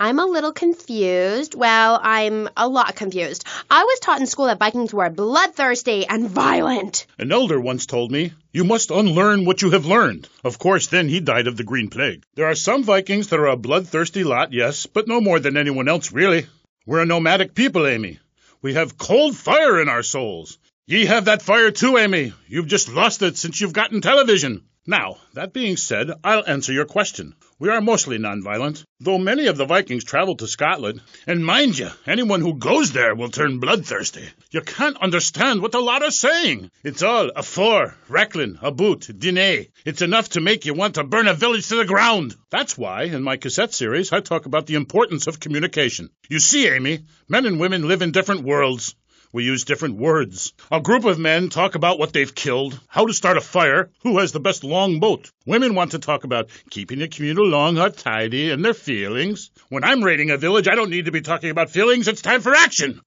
I'm a little confused. Well, I'm a lot confused. I was taught in school that Vikings were bloodthirsty and violent. An elder once told me, you must unlearn what you have learned. Of course, then he died of the Green Plague. There are some Vikings that are a bloodthirsty lot, yes, but no more than anyone else, really. We're a nomadic people, Amy. We have cold fire in our souls. Ye have that fire too, Amy. You've just lost it since you've gotten television. Now, that being said, I'll answer your question. We are mostly nonviolent, though many of the Vikings traveled to Scotland. And mind you, anyone who goes there will turn bloodthirsty. You can't understand what the lot are saying. It's all a for, recklin, a boot, dîner. It's enough to make you want to burn a village to the ground. That's why, in my Kchat series, I talk about the importance of communication. You see, Amy, men and women live in different worlds. We use different words. A group of men talk about what they've killed, how to start a fire, who has the best long boat. Women want to talk about keeping the communal long hut tidy and their feelings. When I'm raiding a village, I don't need to be talking about feelings. It's time for action.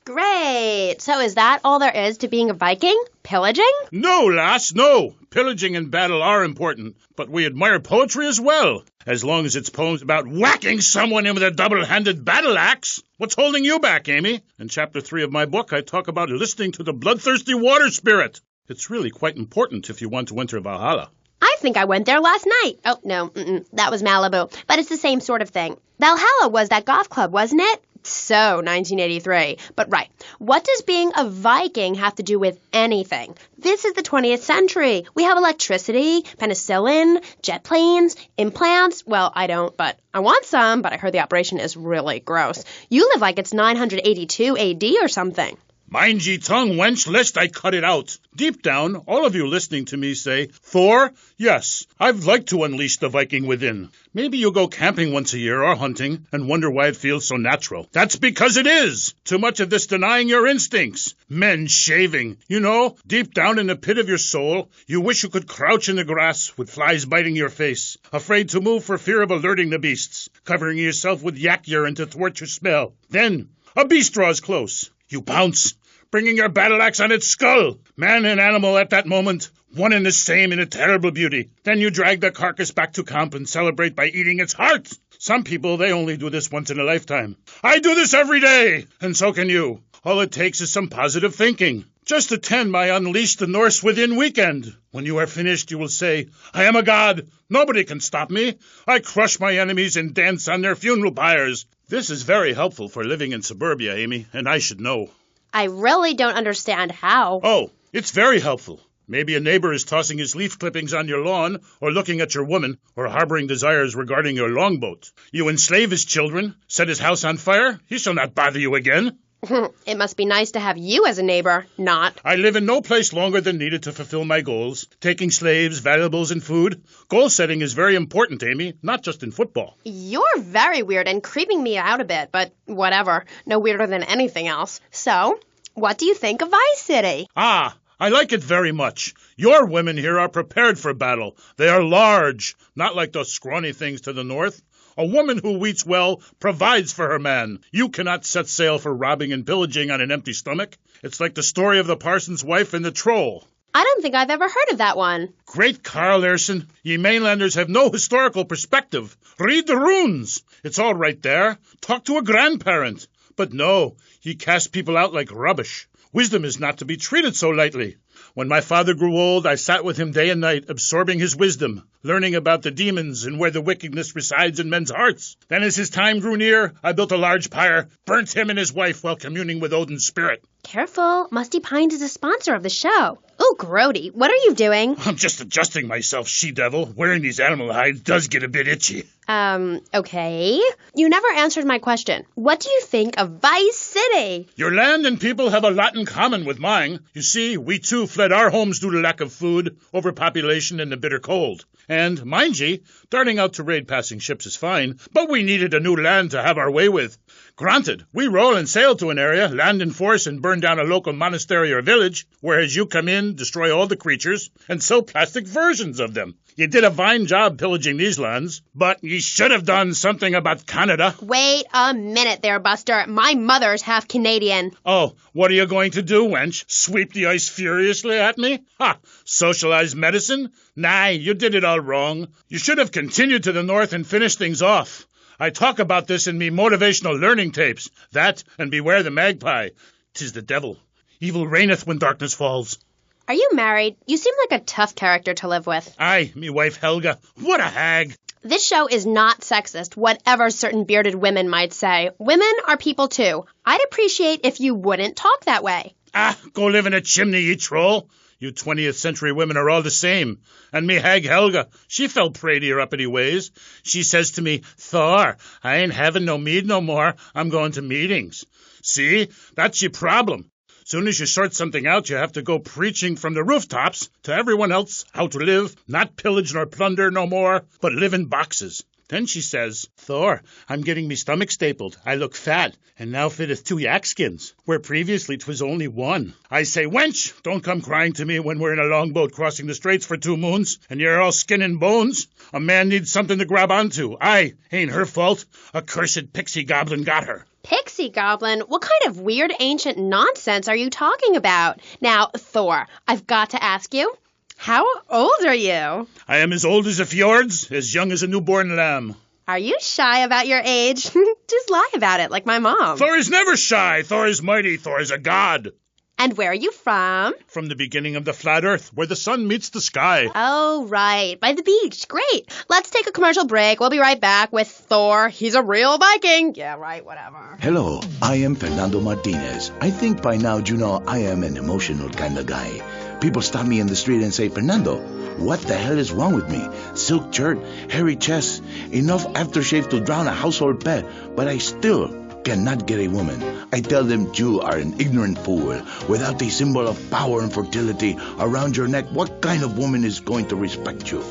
Great. So is that all there is to being a Viking? Pillaging? No, lass, no. Pillaging and battle are important, but we admire poetry as well, as long as it's poems about whacking someone in with a double-handed battle axe. What's holding you back, Amy? In Chapter 3 of my book, I talk about listening to the bloodthirsty water spirit. It's really quite important if you want to enter Valhalla. I think I went there last night. Oh, no, that was Malibu. But it's the same sort of thing. Valhalla was that golf club, wasn't it? So, 1983. But right, what does being a Viking have to do with anything? This is the 20th century. We have electricity, penicillin, jet planes, implants. Well, I don't, but I want some, but I heard the operation is really gross. You live like it's 982 AD or something. Mind ye tongue, wench, lest I cut it out. Deep down, all of you listening to me say, Thor, yes, I'd like to unleash the Viking within. Maybe you go camping once a year or hunting and wonder why it feels so natural. That's because it is. Too much of this denying your instincts. Men shaving. You know, deep down in the pit of your soul, you wish you could crouch in the grass with flies biting your face, afraid to move for fear of alerting the beasts, covering yourself with yak urine to thwart your smell. Then, a beast draws close. You pounce, bringing your battle axe on its skull. Man and animal at that moment, one and the same in a terrible beauty. Then you drag the carcass back to camp and celebrate by eating its heart. Some people, they only do this once in a lifetime. I do this every day, and so can you. All it takes is some positive thinking. Just attend my Unleash the Norse Within weekend. When you are finished, you will say, I am a god. Nobody can stop me. I crush my enemies and dance on their funeral pyres. This is very helpful for living in suburbia, Amy, and I should know. I really don't understand how. Oh, it's very helpful. Maybe a neighbor is tossing his leaf clippings on your lawn, or looking at your woman, or harboring desires regarding your longboat. You enslave his children, set his house on fire, he shall not bother you again. It must be nice to have you as a neighbor, not. I live in no place longer than needed to fulfill my goals. Taking slaves, valuables, and food. Goal setting is very important, Amy, not just in football. You're very weird and creeping me out a bit, but whatever. No weirder than anything else. So, what do you think of Vice City? Ah, I like it very much. Your women here are prepared for battle. They are large, not like those scrawny things to the north. A woman who eats well provides for her man. You cannot set sail for robbing and pillaging on an empty stomach. It's like the story of the parson's wife and the troll. I don't think I've ever heard of that one. Great Carl Erson. Ye mainlanders have no historical perspective. Read the runes. It's all right there. Talk to a grandparent. But no, ye cast people out like rubbish. Wisdom is not to be treated so lightly. When my father grew old, I sat with him day and night, absorbing his wisdom, learning about the demons and where the wickedness resides in men's hearts. Then as his time grew near, I built a large pyre, burnt him and his wife while communing with Odin's spirit. Careful, Musty Pines is a sponsor of the show. Ooh, Grody, what are you doing? I'm just adjusting myself, she-devil. Wearing these animal hides does get a bit itchy. Okay. You never answered my question. What do you think of Vice City? Your land and people have a lot in common with mine. You see, we too fled our homes due to lack of food, overpopulation, and the bitter cold. And, mind ye, darting out to raid passing ships is fine, but we needed a new land to have our way with. Granted, we roll and sail to an area, land in force, and burn down a local monastery or village, whereas you come in, destroy all the creatures, and sell plastic versions of them. You did a fine job pillaging these lands, but you should have done something about Canada. Wait a minute there, Buster. My mother's half Canadian. Oh, what are you going to do, wench? Sweep the ice furiously at me? Ha! Socialized medicine? Nah, you did it all wrong. You should have continued to the north and finished things off. I talk about this in me motivational learning tapes. That and beware the magpie. 'Tis the devil. Evil reigneth when darkness falls. Are you married? You seem like a tough character to live with. Aye, me wife Helga. What a hag. This show is not sexist, whatever certain bearded women might say. Women are people too. I'd appreciate if you wouldn't talk that way. Ah, go live in a chimney, you troll. You 20th century women are all the same. And me hag Helga, she fell prey to your uppity ways. She says to me, Thor, I ain't having no mead no more. I'm going to meetings. See, that's your problem. Soon as you sort something out, you have to go preaching from the rooftops to everyone else how to live, not pillage nor plunder no more, but live in boxes. Then she says, Thor, I'm getting me stomach stapled. I look fat, and now fitteth 2 yak skins, where previously 'twas only 1. I say, wench, don't come crying to me when we're in a longboat crossing the straits for 2 moons, and you're all skin and bones. A man needs something to grab onto. Aye, ain't her fault. A cursed pixie goblin got her. Pixie goblin? What kind of weird ancient nonsense are you talking about? Now, Thor, I've got to ask you, how old are you? I am as old as the fjords, as young as a newborn lamb. Are you shy about your age? Just lie about it, like my mom. Thor is never shy. Thor is mighty. Thor is a god. And where are you from? From the beginning of the flat earth, where the sun meets the sky. Oh, right. By the beach. Great. Let's take a commercial break. We'll be right back with Thor. He's a real Viking. Yeah, right, whatever. Hello, I am Fernando Martinez. I think by now you know I am an emotional kind of guy. People stop me in the street and say, Fernando, what the hell is wrong with me? Silk shirt, hairy chest, enough aftershave to drown a household pet, but I still cannot get a woman. I tell them you are an ignorant fool. Without a symbol of power and fertility around your neck, what kind of woman is going to respect you?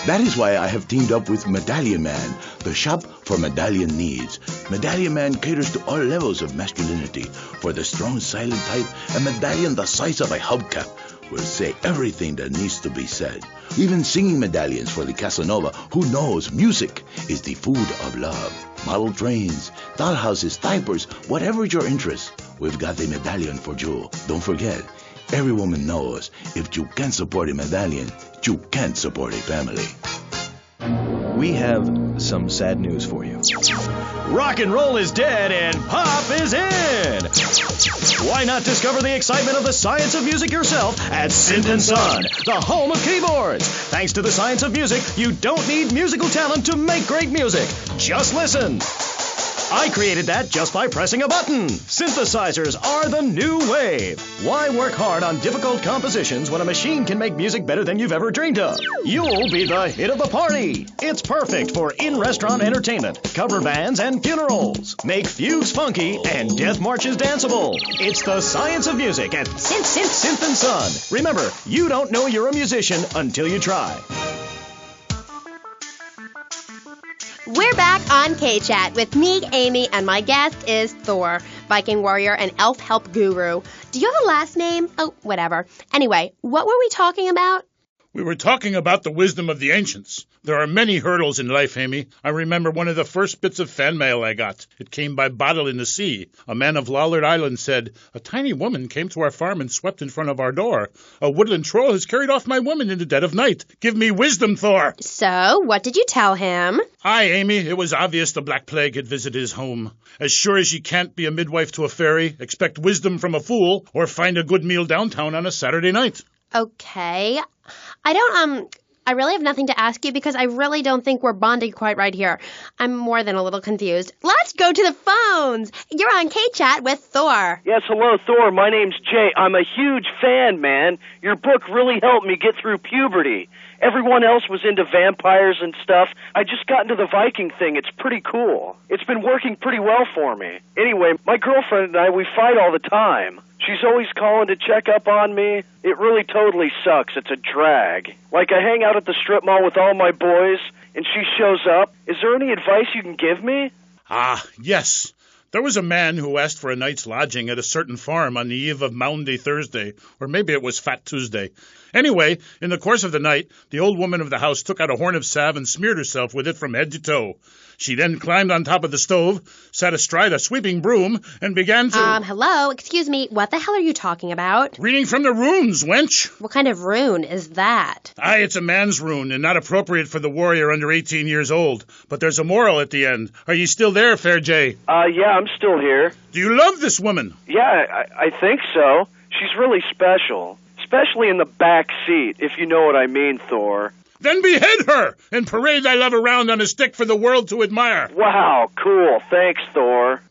That is why I have teamed up with Medallion Man, the shop for medallion needs. Medallion Man caters to all levels of masculinity. For the strong, silent type, a medallion the size of a hubcap will say everything that needs to be said. Even singing medallions for the Casanova, who knows music is the food of love. Model trains, dollhouses, diapers, whatever your interest, we've got a medallion for you. Don't forget, every woman knows if you can't support a medallion, you can't support a family. We have some sad news for you. Rock and roll is dead and pop is in! Why not discover the excitement of the science of music yourself at Synth & Son, the home of keyboards? Thanks to the science of music, you don't need musical talent to make great music. Just listen. I created that just by pressing a button. Synthesizers are the new wave. Why work hard on difficult compositions when a machine can make music better than you've ever dreamed of? You'll be the hit of the party. It's perfect for in-restaurant entertainment, cover bands, and funerals. Make fugues funky and death marches danceable. It's the science of music at Synth & Son. Remember, you don't know you're a musician until you try. We're back on Kchat with me, Amy, and my guest is Thor, Viking warrior and elf help guru. Do you have a last name? Oh, whatever. Anyway, what were we talking about? We were talking about the wisdom of the ancients. There are many hurdles in life, Amy. I remember one of the first bits of fan mail I got. It came by bottle in the sea. A man of Lollard Island said, a tiny woman came to our farm and swept in front of our door. A woodland troll has carried off my woman in the dead of night. Give me wisdom, Thor. So, what did you tell him? Aye, Amy, it was obvious the Black Plague had visited his home. As sure as you can't be a midwife to a fairy, expect wisdom from a fool, or find a good meal downtown on a Saturday night. Okay. I really have nothing to ask you because I really don't think we're bonding quite right here. I'm more than a little confused. Let's go to the phones. You're on Kchat with Thor. Yes, hello, Thor. My name's Jay. I'm a huge fan, man. Your book really helped me get through puberty. Everyone else was into vampires and stuff. I just got into the Viking thing. It's pretty cool. It's been working pretty well for me. Anyway, my girlfriend and I, we fight all the time. She's always calling to check up on me. It really totally sucks. It's a drag. Like, I hang out at the strip mall with all my boys, and she shows up. Is there any advice you can give me? Ah, yes. There was a man who asked for a night's lodging at a certain farm on the eve of Maundy Thursday, or maybe it was Fat Tuesday. Anyway, in the course of the night, the old woman of the house took out a horn of salve and smeared herself with it from head to toe. She then climbed on top of the stove, sat astride a sweeping broom, and began to... Hello, excuse me, what the hell are you talking about? Reading from the runes, wench. What kind of rune is that? Aye, it's a man's rune, and not appropriate for the warrior under 18 years old. But there's a moral at the end. Are you still there, Fair Jay? Yeah, I'm still here. Do you love this woman? Yeah, I think so. She's really special. Especially in the back seat, if you know what I mean, Thor. Then behead her and parade thy love around on a stick for the world to admire. Wow, cool. Thanks, Thor.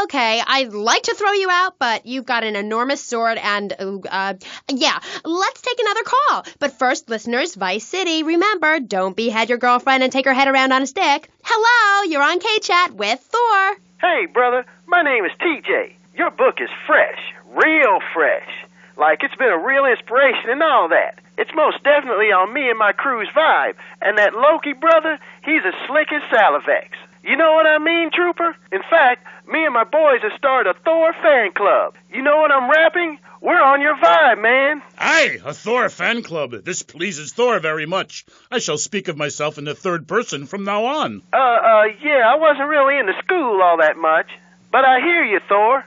Okay, I'd like to throw you out, but you've got an enormous sword and, yeah, let's take another call. But first, listeners, Vice City, remember, don't behead your girlfriend and take her head around on a stick. Hello, you're on Kchat with Thor. Hey, brother, my name is TJ. Your book is fresh, real fresh. Like, it's been a real inspiration and all that. It's most definitely on me and my crew's vibe. And that Loki brother, he's as slick as Salivex. You know what I mean, Trooper? In fact, me and my boys have started a Thor fan club. You know what I'm rapping? We're on your vibe, man. Aye, a Thor fan club. This pleases Thor very much. I shall speak of myself in the third person from now on. Yeah, I wasn't really into school all that much. But I hear you, Thor.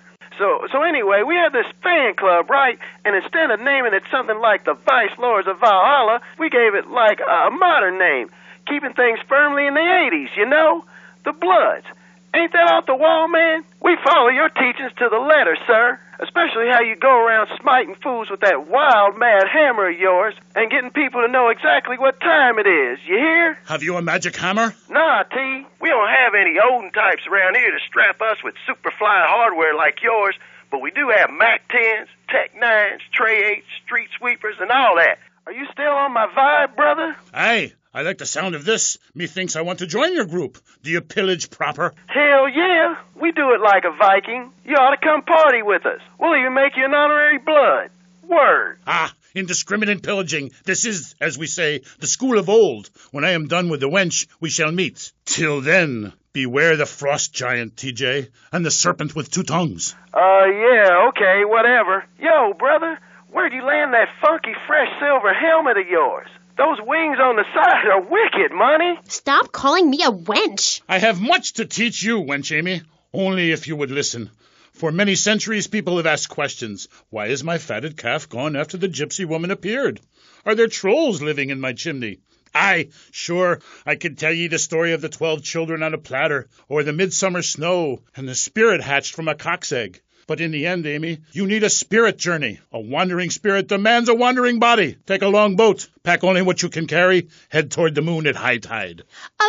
So anyway, we have this fan club, right? And instead of naming it something like the Vice Lords of Valhalla, we gave it like a modern name, keeping things firmly in the 80s, you know? The Bloods. Ain't that off the wall, man? We follow your teachings to the letter, sir. Especially how you go around smiting fools with that wild, mad hammer of yours and getting people to know exactly what time it is. You hear? Have you a magic hammer? Nah, T. We don't have any olden types around here to strap us with superfly hardware like yours, but we do have Mac 10s, Tech 9s, Tray 8s, Street Sweepers, and all that. Are you still on my vibe, brother? Aye. I like the sound of this. Methinks I want to join your group. Do you pillage proper? Hell yeah. We do it like a Viking. You ought to come party with us. We'll even make you an honorary blood. Word. Ah, indiscriminate pillaging. This is, as we say, the school of old. When I am done with the wench, we shall meet. Till then, beware the frost giant, TJ, and the serpent with two tongues. Yeah, okay, whatever. Yo, brother, where'd you land that funky fresh silver helmet of yours? Those wings on the side are wicked, money. Stop calling me a wench. I have much to teach you, wench Amy. Only if you would listen. For many centuries, people have asked questions. Why is my fatted calf gone after the gypsy woman appeared? Are there trolls living in my chimney? Aye, sure, I could tell ye the story of the 12 children on a platter, or the midsummer snow, and the spirit hatched from a cock's egg. But in the end, Amy, you need a spirit journey. A wandering spirit demands a wandering body. Take a long boat. Pack only what you can carry. Head toward the moon at high tide.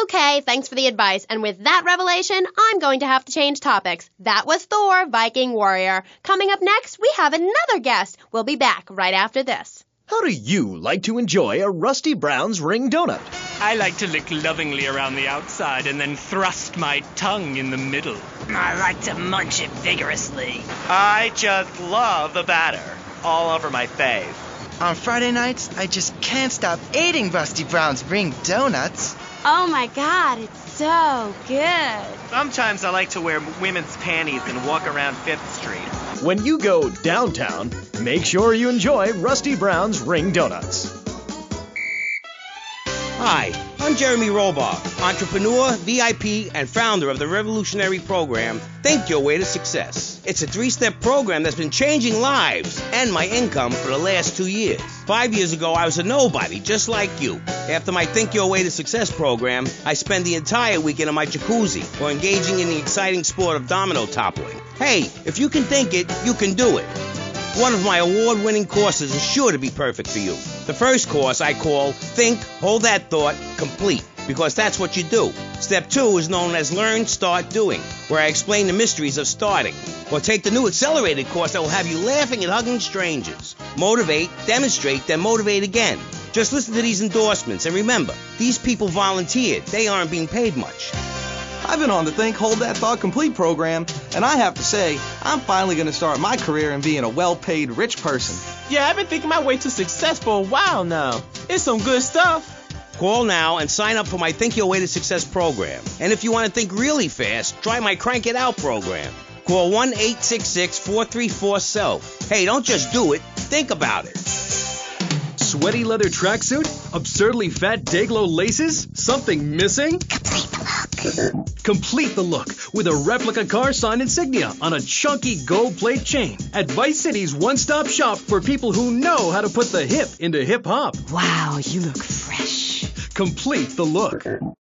Okay, thanks for the advice. And with that revelation, I'm going to have to change topics. That was Thor, Viking warrior. Coming up next, we have another guest. We'll be back right after this. How do you like to enjoy a Rusty Brown's ring donut? I like to lick lovingly around the outside and then thrust my tongue in the middle. I like to munch it vigorously. I just love the batter all over my face. On Friday nights, I just can't stop eating Rusty Brown's ring donuts. Oh my God, it's so good. Sometimes I like to wear women's panties and walk around 5th Street. When you go downtown, make sure you enjoy Rusty Brown's ring donuts. Hi, I'm Jeremy Robar, entrepreneur, VIP, and founder of the revolutionary program, Think Your Way to Success. It's a 3-step program that's been changing lives and my income for the last 2 years. 5 years ago, I was a nobody, just like you. After my Think Your Way to Success program, I spend the entire weekend in my jacuzzi or engaging in the exciting sport of domino toppling. Hey, if you can think it, you can do it. One of my award-winning courses is sure to be perfect for you. The first course I call Think, Hold That Thought, Complete, because that's what you do. Step 2 is known as Learn, Start, Doing, where I explain the mysteries of starting. Or take the new accelerated course that will have you laughing and hugging strangers. Motivate, demonstrate, then motivate again. Just listen to these endorsements, and remember, these people volunteered. They aren't being paid much. I've been on the Think, Hold That Thought Complete program, and I have to say, I'm finally going to start my career in being a well-paid rich person. Yeah, I've been thinking my way to success for a while now. It's some good stuff. Call now and sign up for my Think Your Way to Success program. And if you want to think really fast, try my Crank It Out program. Call 1-866-434-SELF. Hey, don't just do it. Think about it. Sweaty leather tracksuit? Absurdly fat Dayglow laces? Something missing? Complete the look with a replica car sign insignia on a chunky gold plate chain at Vice City's one-stop shop for people who know how to put the hip into hip-hop. Wow, you look fresh. Complete the look.